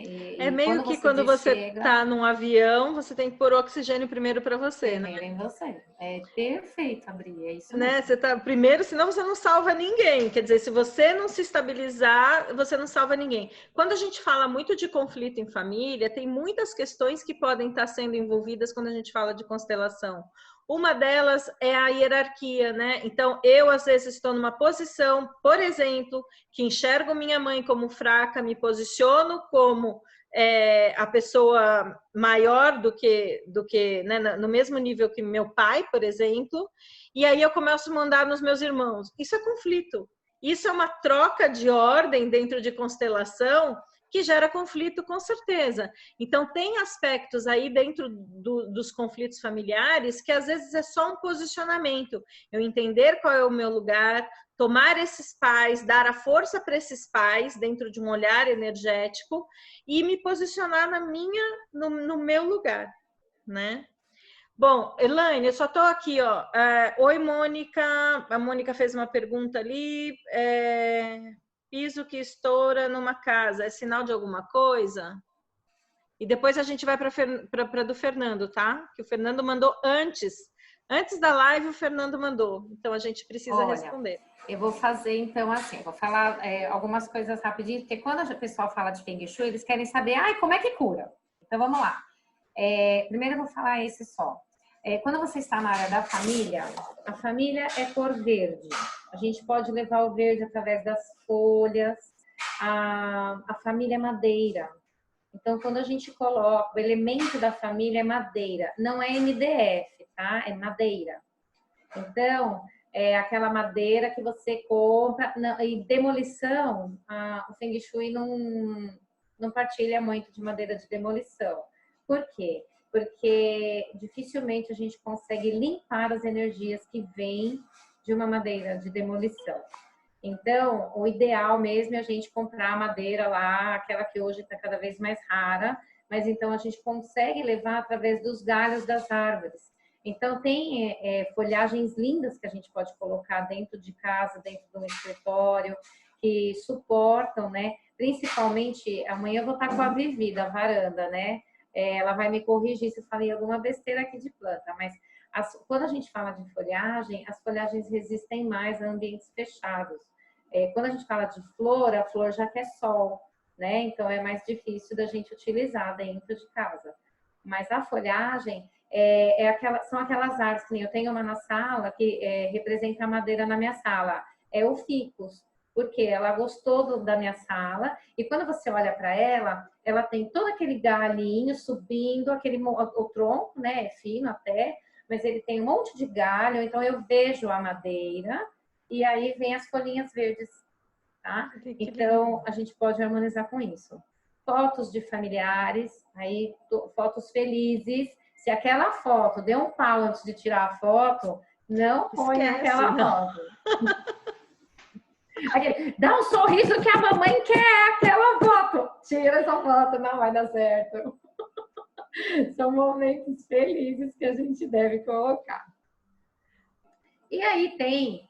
Speaker 2: Meio que quando você está num avião, você tem que pôr o oxigênio primeiro para você,
Speaker 1: primeiro em você. É perfeito, Adri, é isso
Speaker 2: né? Você tá primeiro, senão você não salva ninguém. Quer dizer, se você não se estabilizar, você não salva ninguém. Quando a gente fala muito de conflito em família, tem muitas questões que podem estar sendo envolvidas quando a gente fala de constelação. Uma delas é a hierarquia, né? Então, eu às vezes estou numa posição, por exemplo, que enxergo minha mãe como fraca, me posiciono como a pessoa maior do que né, no mesmo nível que meu pai, por exemplo, e aí eu começo a mandar nos meus irmãos. Isso é conflito. Isso é uma troca de ordem dentro de constelação que gera conflito, com certeza. Então, tem aspectos aí dentro dos conflitos familiares que às vezes é só um posicionamento. Eu entender qual é o meu lugar, tomar esses pais, dar a força para esses pais dentro de um olhar energético e me posicionar no meu lugar, né? Bom, Elaine, eu só estou aqui, ó. Oi, Mônica. A Mônica fez uma pergunta ali. Piso que estoura numa casa, é sinal de alguma coisa? E depois a gente vai para do Fernando, tá? Que o Fernando mandou antes. Antes da live, o Fernando mandou. Então, a gente precisa responder.
Speaker 1: Eu vou fazer, então, assim, vou falar algumas coisas rapidinho, porque quando o pessoal fala de Feng Shui, eles querem saber, como é que cura? Então, vamos lá. Primeiro, eu vou falar esse só. Quando você está na área da família, a família é cor verde. A gente pode levar o verde através das folhas. A família é madeira. Então, quando a gente coloca o elemento da família é madeira, não é MDF, tá? É madeira. Então, é aquela madeira que você compra. Não, e demolição, o Feng Shui não partilha muito de madeira de demolição. Por quê? Porque dificilmente a gente consegue limpar as energias que vêm de uma madeira de demolição. Então, o ideal mesmo é a gente comprar a madeira lá, aquela que hoje está cada vez mais rara, mas então a gente consegue levar através dos galhos das árvores. Então, tem folhagens lindas que a gente pode colocar dentro de casa, dentro de um escritório, que suportam, né? Principalmente, amanhã eu vou estar com a Vivi da varanda, né? Ela vai me corrigir se eu falei alguma besteira aqui de planta, mas quando a gente fala de folhagem, as folhagens resistem mais a ambientes fechados. Quando a gente fala de flor, a flor já quer sol, né? Então é mais difícil da gente utilizar dentro de casa. Mas a folhagem são aquelas árvores que eu tenho uma na sala que representa a madeira na minha sala. É o ficus, porque ela gostou da minha sala e quando você olha para ela tem todo aquele galhinho subindo, o tronco, né? É fino até, mas ele tem um monte de galho, então eu vejo a madeira e aí vem as folhinhas verdes, tá? Então a gente pode harmonizar com isso. Fotos de familiares, aí fotos felizes. Se aquela foto deu um pau antes de tirar a foto, não põe aquela foto. Dá um sorriso que a mamãe quer aquela foto. Tira essa foto, não vai dar certo. São momentos felizes que a gente deve colocar. E aí tem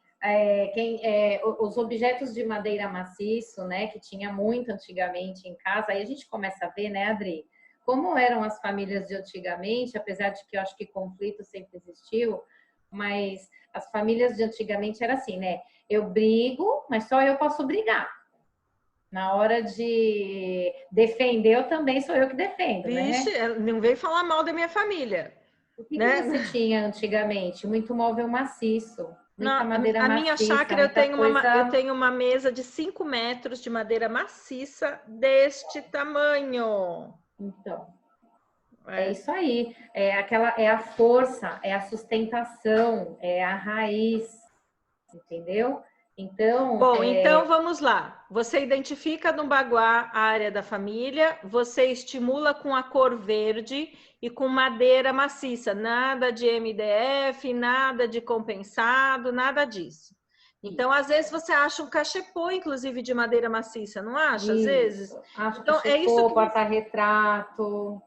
Speaker 1: os objetos de madeira maciço, né, que tinha muito antigamente em casa. Aí a gente começa a ver, né, Adri, como eram as famílias de antigamente, apesar de que eu acho que conflito sempre existiu, mas as famílias de antigamente era assim, né? Eu brigo, mas só eu posso brigar. Na hora de defender, eu também sou eu que defendo,
Speaker 2: Vixe,
Speaker 1: né?
Speaker 2: Não veio falar mal da minha família.
Speaker 1: O que você tinha antigamente? Muito móvel maciço, muita madeira
Speaker 2: a
Speaker 1: maciça.
Speaker 2: minha chácara eu tenho uma mesa de 5 metros de madeira maciça deste tamanho.
Speaker 1: Então, é isso aí. É a força, é a sustentação, é a raiz, entendeu? Então,
Speaker 2: bom, então vamos lá. Você identifica no baguá a área da família, você estimula com a cor verde e com madeira maciça, nada de MDF, nada de compensado, nada disso. Então, às vezes você acha um cachepô, inclusive de madeira maciça, não acha? Às vezes.
Speaker 1: Acho
Speaker 2: então,
Speaker 1: cachepô,
Speaker 2: é isso que
Speaker 1: porta-retrato.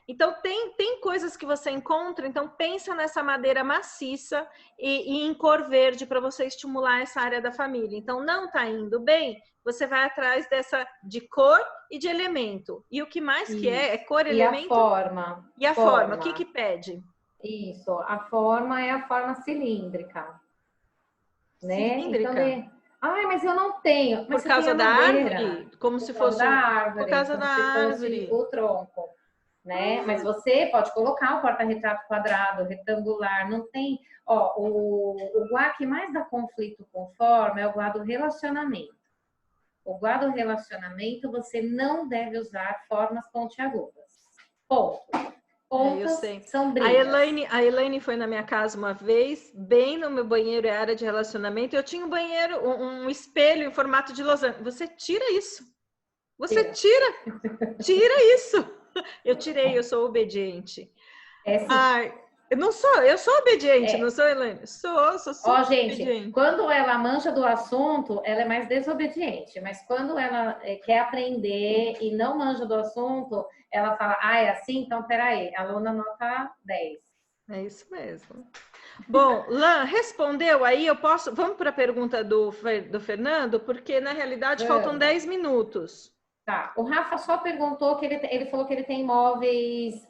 Speaker 2: Então tem coisas que você encontra, então pensa nessa madeira maciça e em cor verde para você estimular essa área da família. Então não está indo bem, você vai atrás dessa de cor e de elemento. E o que mais que é cor, elemento
Speaker 1: e a forma.
Speaker 2: E a forma. O que pede?
Speaker 1: Isso, a forma é a forma cilíndrica. Né?
Speaker 2: Cilíndrica?
Speaker 1: Então, mas eu não tenho. Mas
Speaker 2: por causa da árvore? Como se fosse
Speaker 1: da árvore,
Speaker 2: por causa da árvore.
Speaker 1: O tronco. Né? Mas você pode colocar o porta-retrato quadrado, retangular, não tem. O guá que mais dá conflito com forma é o guá do relacionamento. O guá do relacionamento, você não deve usar formas pontiagudas. Ponto.
Speaker 2: Eu sei.
Speaker 1: São brigas.
Speaker 2: A Elaine foi na minha casa uma vez, bem no meu banheiro, é área de relacionamento. Eu tinha um banheiro, um espelho em formato de losango. Você tira isso. Você tira isso. Eu tirei, eu sou obediente.
Speaker 1: Sim.
Speaker 2: Eu sou obediente, não sou, Elaine? Sou
Speaker 1: gente,
Speaker 2: obediente.
Speaker 1: Quando ela manja do assunto, ela é mais desobediente, mas quando ela quer aprender e não manja do assunto, ela fala, é assim? Então, peraí, aluna nota 10.
Speaker 2: É isso mesmo. Bom, Lan, respondeu aí, vamos para a pergunta do Fernando, porque na realidade faltam 10 minutos.
Speaker 1: Tá, o Rafa só perguntou que ele falou que ele tem imóveis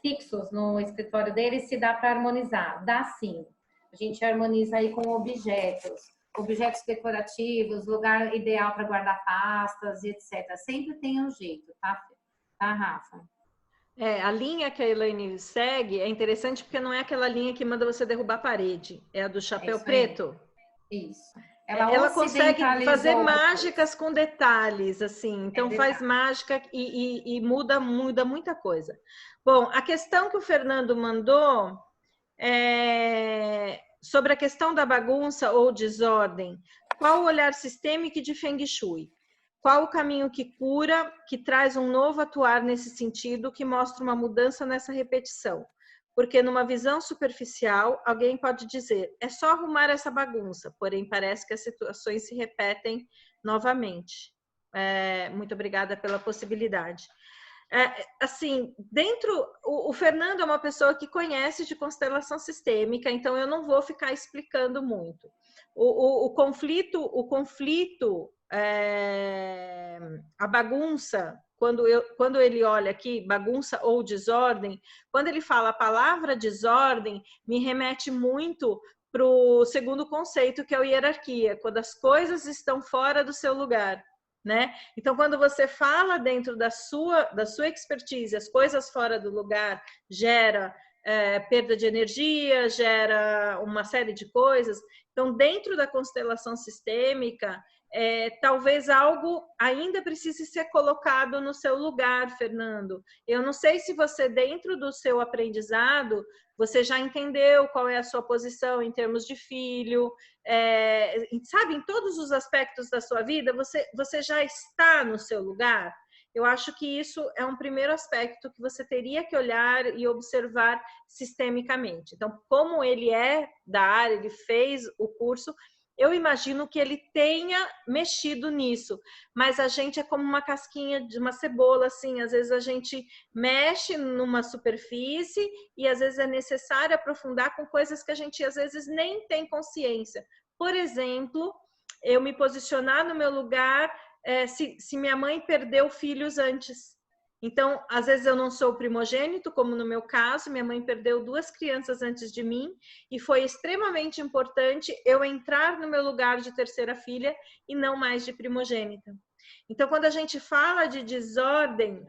Speaker 1: fixos no escritório dele, se dá para harmonizar. Dá sim. A gente harmoniza aí com objetos decorativos, lugar ideal para guardar pastas e etc. Sempre tem um jeito, tá, Rafa?
Speaker 2: A linha que a Elaine segue é interessante porque não é aquela linha que manda você derrubar a parede, é a do chapéu preto.
Speaker 1: Isso.
Speaker 2: Ela consegue fazer mágicas com detalhes, assim. Então faz mágica e muda muita coisa. Bom, a questão que o Fernando mandou é sobre a questão da bagunça ou desordem, qual o olhar sistêmico de Feng Shui? Qual o caminho que cura, que traz um novo atuar nesse sentido, que mostra uma mudança nessa repetição? Porque numa visão superficial, alguém pode dizer, é só arrumar essa bagunça, porém parece que as situações se repetem novamente. Muito obrigada pela possibilidade. Assim, o Fernando é uma pessoa que conhece de constelação sistêmica, então eu não vou ficar explicando muito. O conflito, a bagunça, quando ele olha aqui, bagunça ou desordem, quando ele fala a palavra desordem, me remete muito para o segundo conceito, que é a hierarquia, quando as coisas estão fora do seu lugar. Né? Então, quando você fala dentro da sua expertise, as coisas fora do lugar gera perda de energia, gera uma série de coisas. Então, dentro da constelação sistêmica, talvez algo ainda precise ser colocado no seu lugar, Fernando. Eu não sei se você, dentro do seu aprendizado, você já entendeu qual é a sua posição em termos de filho, sabe, em todos os aspectos da sua vida, você já está no seu lugar? Eu acho que isso é um primeiro aspecto que você teria que olhar e observar sistemicamente. Então, como ele é da área, ele fez o curso, eu imagino que ele tenha mexido nisso, mas a gente é como uma casquinha de uma cebola, assim, às vezes a gente mexe numa superfície e às vezes é necessário aprofundar com coisas que a gente às vezes nem tem consciência. Por exemplo, eu me posicionar no meu lugar se minha mãe perdeu filhos antes. Então, às vezes eu não sou primogênito, como no meu caso, minha mãe perdeu 2 crianças antes de mim e foi extremamente importante eu entrar no meu lugar de terceira filha e não mais de primogênita. Então, quando a gente fala de desordem,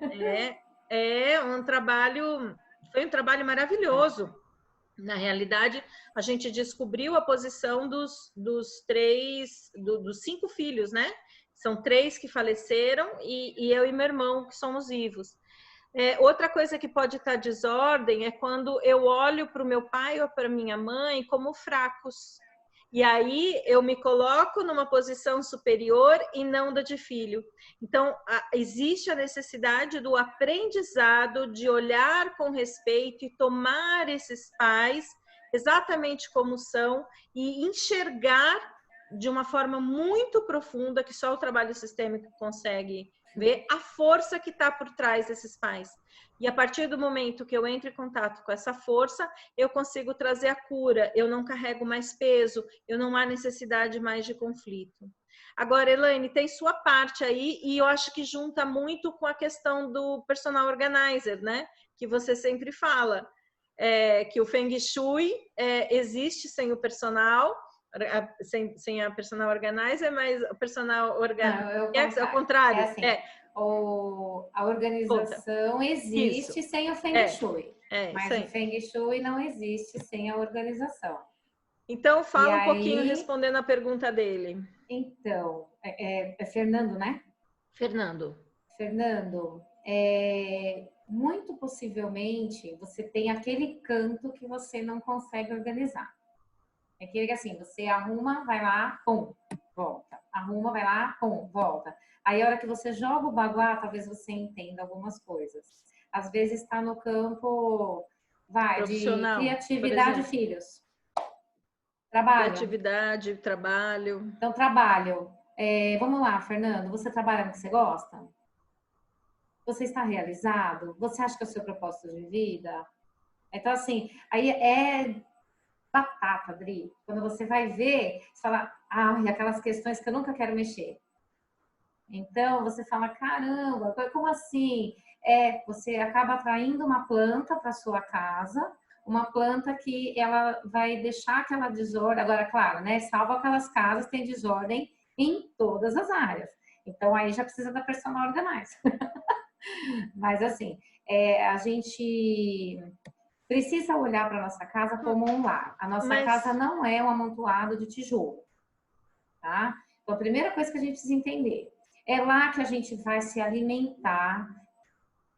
Speaker 2: foi um trabalho maravilhoso. Na realidade, a gente descobriu a posição dos 5 filhos, né? São 3 que faleceram e eu e meu irmão que somos vivos. Outra coisa que pode estar desordem é quando eu olho para o meu pai ou para minha mãe como fracos. E aí eu me coloco numa posição superior e não da de filho. Então, existe a necessidade do aprendizado de olhar com respeito e tomar esses pais exatamente como são e enxergar de uma forma muito profunda, que só o trabalho sistêmico consegue ver, a força que está por trás desses pais. E a partir do momento que eu entro em contato com essa força, eu consigo trazer a cura, eu não carrego mais peso, eu não há necessidade mais de conflito. Agora, Elaine, tem sua parte aí, e eu acho que junta muito com a questão do personal organizer, né? Que você sempre fala, que o Feng Shui existe sem o personal, sem a personal organizer, mas o personal organizer é o contrário.
Speaker 1: Assim, a organização existe sem o Feng Shui, mas o Feng Shui não existe sem a organização.
Speaker 2: Então, fala um pouquinho respondendo a pergunta dele.
Speaker 1: Então, é Fernando, né?
Speaker 2: Fernando,
Speaker 1: muito possivelmente você tem aquele canto que você não consegue organizar. É aquele que assim, você arruma, vai lá, pum, volta. Arruma, vai lá, pum, volta. Aí a hora que você joga o baguá, talvez você entenda algumas coisas. Às vezes está no campo, de criatividade, filhos. Trabalho.
Speaker 2: Criatividade, trabalho.
Speaker 1: Então, trabalho. Vamos lá, Fernando, você trabalha no que você gosta? Você está realizado? Você acha que é o seu propósito de vida? Então, assim, aí batata, Adri. Quando você vai ver, você fala, aquelas questões que eu nunca quero mexer. Então, você fala, caramba, como assim? Você acaba atraindo uma planta para sua casa, uma planta que ela vai deixar aquela desordem. Agora, claro, né? Salvo aquelas casas que tem desordem em todas as áreas. Então, aí já precisa da personal organizer. Mas, assim, a gente precisa olhar para a nossa casa como um lar. A nossa casa não é um amontoado de tijolo, tá? Então, a primeira coisa que a gente precisa entender, é lá que a gente vai se alimentar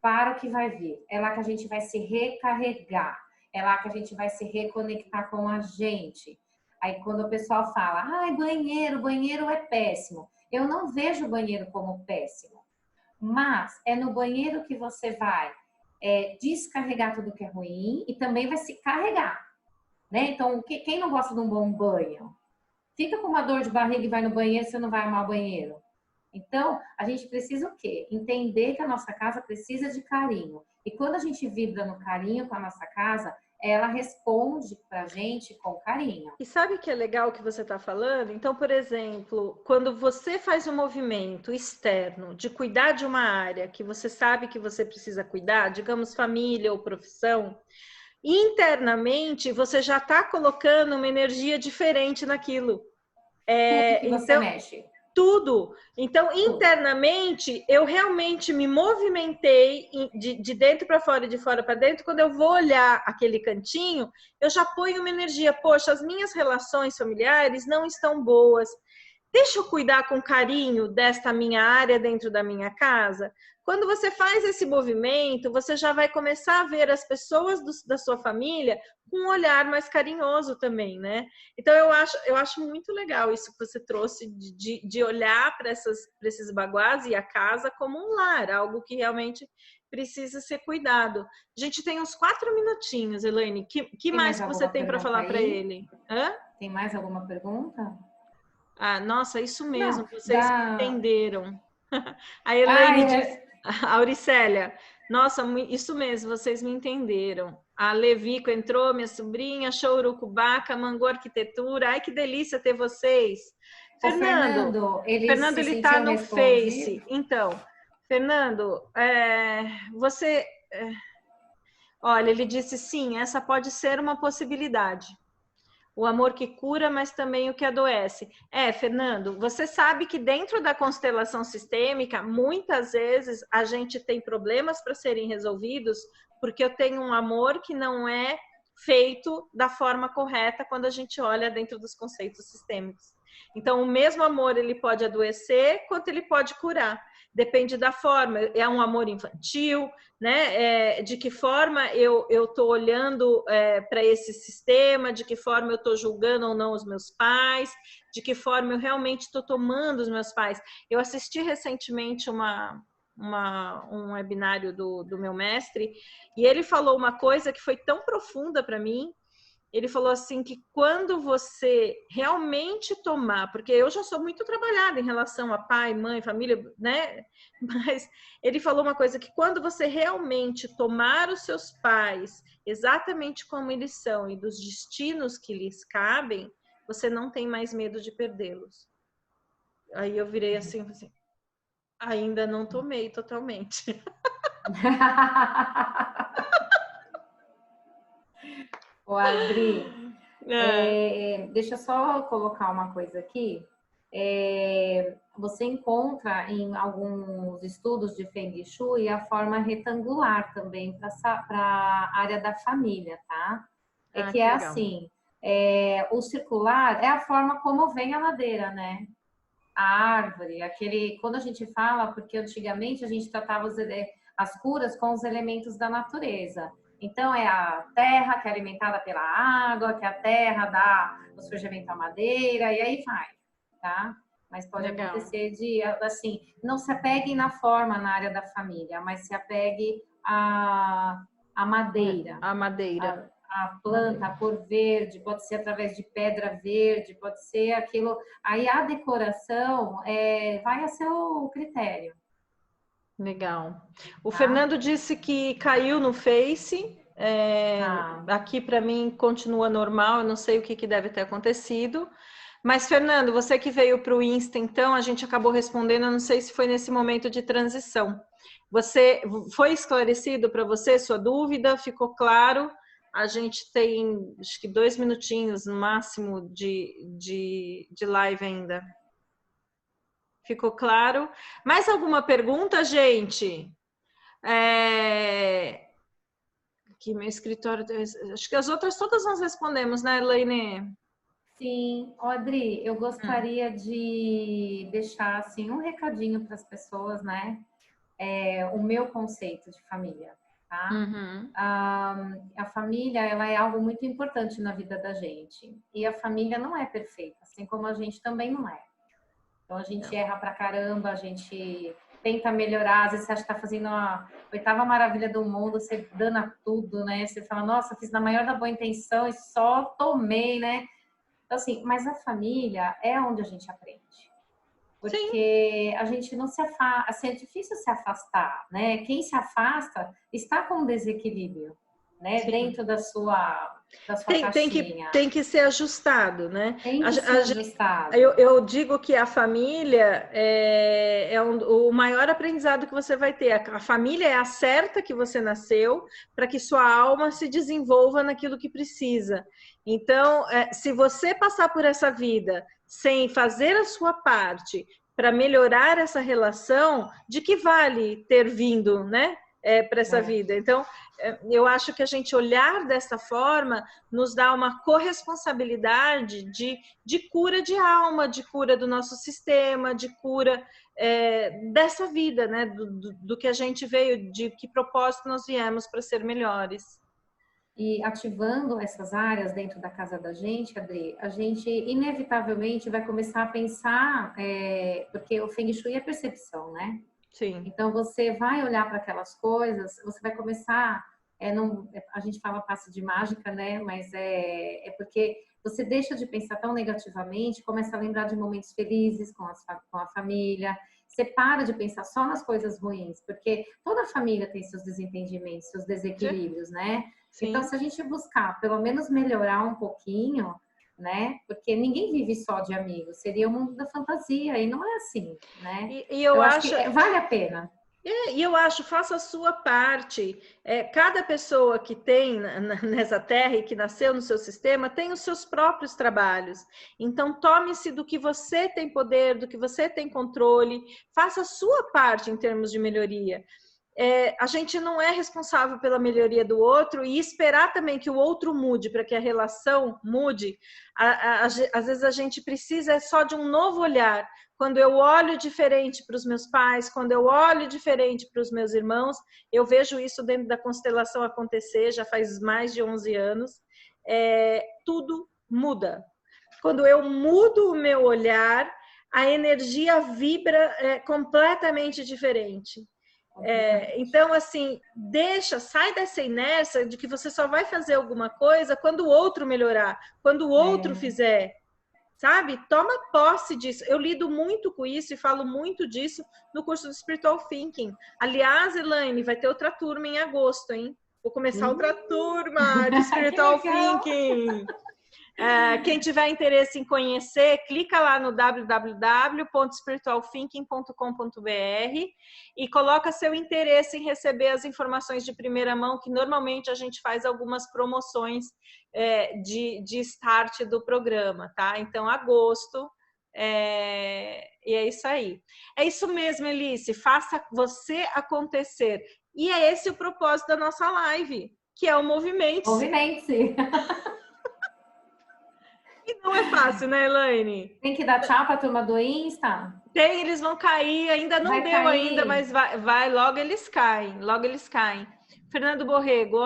Speaker 1: para o que vai vir. É lá que a gente vai se recarregar. É lá que a gente vai se reconectar com a gente. Aí quando o pessoal fala, ai, banheiro é péssimo. Eu não vejo o banheiro como péssimo, mas é no banheiro que você vai descarregar tudo que é ruim e também vai se carregar, né? Então, quem não gosta de um bom banho? Fica com uma dor de barriga e vai no banheiro, você não vai amar o banheiro. Então, a gente precisa o quê? Entender que a nossa casa precisa de carinho. E quando a gente vibra no carinho com a nossa casa, ela responde pra gente com carinho.
Speaker 2: E sabe o que é legal o que você está falando? Então, por exemplo, quando você faz um movimento externo de cuidar de uma área que você sabe que você precisa cuidar, digamos família ou profissão, internamente você já está colocando uma energia diferente naquilo.
Speaker 1: Tudo que você mexe.
Speaker 2: Tudo. Então, internamente, eu realmente me movimentei de dentro para fora e de fora para dentro. Quando eu vou olhar aquele cantinho, eu já ponho uma energia. Poxa, as minhas relações familiares não estão boas. Deixa eu cuidar com carinho desta minha área dentro da minha casa. Quando você faz esse movimento, você já vai começar a ver as pessoas da sua família com um olhar mais carinhoso também, né? Então, eu acho muito legal isso que você trouxe de olhar para esses baguás e a casa como um lar, algo que realmente precisa ser cuidado. A gente tem uns 4 minutinhos, Elaine. Que mais que você tem para falar para ele? Hã?
Speaker 1: Tem mais alguma pergunta?
Speaker 2: Ah, nossa, isso mesmo,
Speaker 1: Não,
Speaker 2: vocês me entenderam. A Elaine diz, a Auricélia, nossa, isso mesmo, vocês me entenderam. A Levico entrou, minha sobrinha, achou Urucubaca, Mango Arquitetura, ai que delícia ter vocês. Fernando, ele está no Face. Então, Fernando, você... olha, ele disse sim, essa pode ser uma possibilidade. O amor que cura, mas também o que adoece. Fernando, você sabe que dentro da constelação sistêmica, muitas vezes a gente tem problemas para serem resolvidos porque eu tenho um amor que não é feito da forma correta quando a gente olha dentro dos conceitos sistêmicos. Então, o mesmo amor, ele pode adoecer, quanto ele pode curar. Depende da forma. É um amor infantil, né? De que forma eu estou olhando para esse sistema, de que forma eu estou julgando ou não os meus pais, de que forma eu realmente estou tomando os meus pais. Eu assisti recentemente um webinário do meu mestre, e ele falou uma coisa que foi tão profunda para mim. Ele falou assim que quando você realmente tomar, porque eu já sou muito trabalhada em relação a pai, mãe, família, né? Mas ele falou uma coisa que quando você realmente tomar os seus pais exatamente como eles são e dos destinos que lhes cabem, você não tem mais medo de perdê-los. Aí eu virei assim, ainda não tomei totalmente.
Speaker 1: Ô, Adri, deixa eu só colocar uma coisa aqui. Você encontra em alguns estudos de Feng Shui a forma retangular também para a área da família, tá? Que é legal. Assim, o circular é a forma como vem a madeira, né? A árvore, quando a gente fala, porque antigamente a gente tratava as curas com os elementos da natureza. Então, é a terra que é alimentada pela água, que a terra dá o surgimento à madeira, e aí vai, tá? Mas pode acontecer assim, não se apegue na forma na área da família, mas se apegue à madeira.
Speaker 2: A madeira.
Speaker 1: A planta, a cor verde, pode ser através de pedra verde, pode ser aquilo. Aí a decoração vai a seu critério.
Speaker 2: Legal. O Fernando disse que caiu no Face. Aqui para mim continua normal, eu não sei o que deve ter acontecido. Mas, Fernando, você que veio para o Insta, então, a gente acabou respondendo, eu não sei se foi nesse momento de transição. Você foi esclarecido para você sua dúvida? Ficou claro? A gente tem, acho que 2 minutinhos no máximo de live ainda. Ficou claro? Mais alguma pergunta, gente? Aqui, meu escritório... Acho que as outras todas nós respondemos, né, Elaine?
Speaker 1: Sim. Adri, eu gostaria de deixar assim, um recadinho para as pessoas, né? O meu conceito de família. tá?
Speaker 2: Uhum.
Speaker 1: A família, ela é algo muito importante na vida da gente. E a família não é perfeita, assim como a gente também não é. Então, a gente erra pra caramba, a gente tenta melhorar. Às vezes, você acha que tá fazendo a oitava maravilha do mundo, você dana tudo, né? Você fala, nossa, fiz na maior da boa intenção e só tomei, né? Então, assim, mas a família é onde a gente aprende.
Speaker 2: Sim.
Speaker 1: Porque a gente não se afasta, assim, é difícil se afastar, né? Quem se afasta está com desequilíbrio, né?
Speaker 2: Sim.
Speaker 1: Dentro da sua caixinha.
Speaker 2: Tem que ser ajustado, né?
Speaker 1: Tem que ser
Speaker 2: Eu,
Speaker 1: ajustado.
Speaker 2: eu digo que a família o maior aprendizado que você vai ter. A família é a certa que você nasceu para que sua alma se desenvolva naquilo que precisa. Então, se você passar por essa vida sem fazer a sua parte para melhorar essa relação, de que vale ter vindo, né? Para essa
Speaker 1: É.
Speaker 2: vida. Então, eu acho que a gente olhar dessa forma nos dá uma corresponsabilidade de cura de alma, de cura do nosso sistema, de cura dessa vida, né? Do que a gente veio, de que propósito nós viemos para ser melhores.
Speaker 1: E ativando essas áreas dentro da casa da gente, Adri, a gente inevitavelmente vai começar a pensar, porque o Feng Shui é percepção, né?
Speaker 2: Sim.
Speaker 1: Então você vai olhar para aquelas coisas, você vai começar, a gente fala passe de mágica, né? Mas é porque você deixa de pensar tão negativamente, começa a lembrar de momentos felizes com a família. Você para de pensar só nas coisas ruins, porque toda família tem seus desentendimentos, seus desequilíbrios, né? Então,
Speaker 2: Sim.
Speaker 1: se a gente buscar pelo menos melhorar um pouquinho, né? Porque ninguém vive só de amigos, seria o mundo da fantasia, e não é assim, né?
Speaker 2: E eu
Speaker 1: Eu acho
Speaker 2: acho.
Speaker 1: que vale a pena.
Speaker 2: E eu acho, faça a sua parte. Cada pessoa que tem nessa terra e que nasceu no seu sistema tem os seus próprios trabalhos. Então, tome-se do que você tem poder, do que você tem controle, faça a sua parte em termos de melhoria. A gente não é responsável pela melhoria do outro e esperar também que o outro mude para que a relação mude. Às vezes a gente precisa só de um novo olhar. Quando eu olho diferente para os meus pais, quando eu olho diferente para os meus irmãos, eu vejo isso dentro da constelação acontecer, já faz mais de 11 anos, tudo muda. Quando eu mudo o meu olhar, a energia vibra completamente diferente. Então, assim, sai dessa inércia de que você só vai fazer alguma coisa quando o outro melhorar, quando o outro fizer, sabe? Toma posse disso. Eu lido muito com isso e falo muito disso no curso do Spiritual Thinking. Aliás, Elaine, vai ter outra turma em agosto, hein? Vou começar outra turma de Spiritual Thinking. Quem tiver interesse em conhecer, clica lá no www.spiritualthinking.com.br e coloca seu interesse em receber as informações de primeira mão, que normalmente a gente faz algumas promoções de start do programa, tá? Então, agosto, e é isso aí. É isso mesmo, Elice, faça você acontecer. E é esse o propósito da nossa live, que é o Movimente-se.
Speaker 1: Movimente-se.
Speaker 2: E não é fácil, né, Elaine?
Speaker 1: Tem que dar tchau para a turma do Insta?
Speaker 2: Tem, eles vão cair, ainda não
Speaker 1: Vai
Speaker 2: deu ainda,
Speaker 1: cair.
Speaker 2: mas vai, logo eles caem, logo eles caem. Fernando Borrego,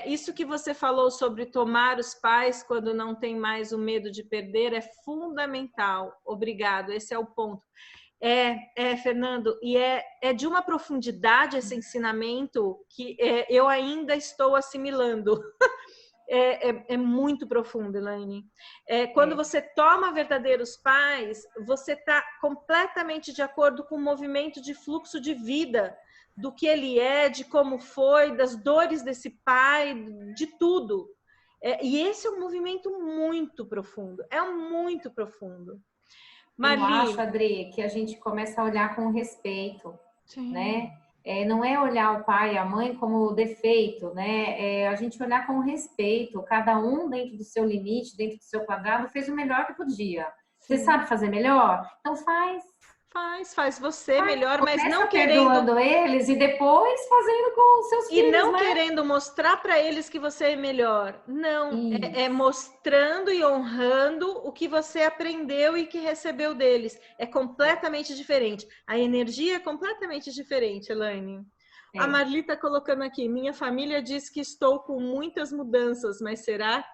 Speaker 2: isso que você falou sobre tomar os pais quando não tem mais o medo de perder é fundamental. Obrigado, esse é o ponto. Fernando, e é de uma profundidade esse ensinamento que eu ainda estou assimilando. É muito profundo, Elaine. Quando você toma verdadeiros pais, você está completamente de acordo com o movimento de fluxo de vida, do que ele de como foi, das dores desse pai, de tudo. E esse é um movimento muito profundo, muito profundo.
Speaker 1: Eu
Speaker 2: Marli,
Speaker 1: acho, Adri, que a gente começa a olhar com respeito,
Speaker 2: sim,
Speaker 1: né? Não é olhar o pai e a mãe como defeito, né? A gente olhar com respeito, cada um dentro do seu limite, dentro do seu quadrado, fez o melhor que podia. Você
Speaker 2: sim.
Speaker 1: sabe fazer melhor? Então
Speaker 2: Faz você melhor, mas
Speaker 1: começa
Speaker 2: não querendo
Speaker 1: perdoando eles e depois fazendo com os seus
Speaker 2: e
Speaker 1: filhos,
Speaker 2: não
Speaker 1: né?
Speaker 2: querendo mostrar para eles que você é melhor. Não, é mostrando e honrando o que você aprendeu e que recebeu deles. É completamente diferente. A energia é completamente diferente, Elaine. A Marli está colocando aqui, minha família diz que estou com muitas mudanças, mas será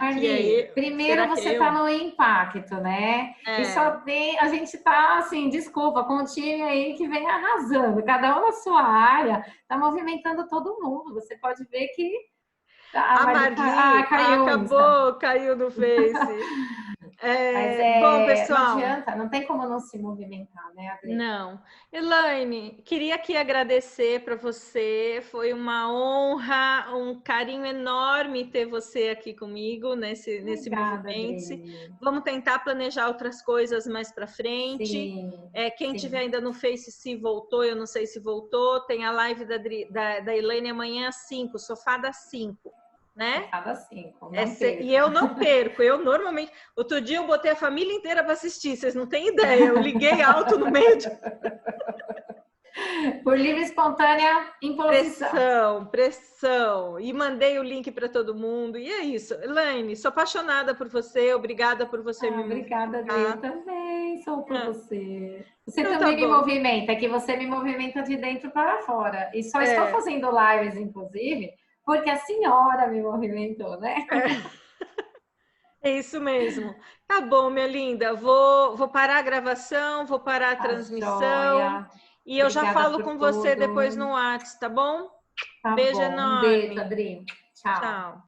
Speaker 1: Marli,
Speaker 2: que é eu?
Speaker 1: primeiro você está no impacto, né? E só tem, a gente está assim, desculpa, com um time aí que vem arrasando, cada um na sua área, está movimentando todo mundo. Você pode ver que
Speaker 2: a Marli caiu no Face. Bom, pessoal,
Speaker 1: não adianta, não tem como não se movimentar, né, Adri?
Speaker 2: Não. Elaine, queria aqui agradecer para você, foi uma honra, um carinho enorme ter você aqui comigo nesse movimento.
Speaker 1: Adri.
Speaker 2: Vamos tentar planejar outras coisas mais para frente.
Speaker 1: Sim,
Speaker 2: quem tiver ainda no Face, se voltou, eu não sei se voltou, tem a live da Elaine amanhã às 5, Sofá das 5. Né?
Speaker 1: Cada 5.
Speaker 2: E eu não perco, eu normalmente. Outro dia eu botei a família inteira para assistir, vocês não têm ideia, eu liguei alto no meio de...
Speaker 1: Por livre, espontânea imposição.
Speaker 2: Pressão. E mandei o link para todo mundo. E é isso. Elaine, sou apaixonada por você, obrigada por você me
Speaker 1: obrigada, Adri, eu também sou por você. Você
Speaker 2: então,
Speaker 1: também me movimenta, que você me movimenta de dentro para fora. E só estou fazendo lives, inclusive, porque a senhora me movimentou, né?
Speaker 2: É isso mesmo. Tá bom, minha linda. Vou parar a gravação, vou parar a transmissão.
Speaker 1: Joia.
Speaker 2: E eu já falo com você depois no WhatsApp, tá bom?
Speaker 1: Tá
Speaker 2: Beijo
Speaker 1: bom.
Speaker 2: enorme.
Speaker 1: Um beijo, Adri. Tchau.
Speaker 2: Tchau.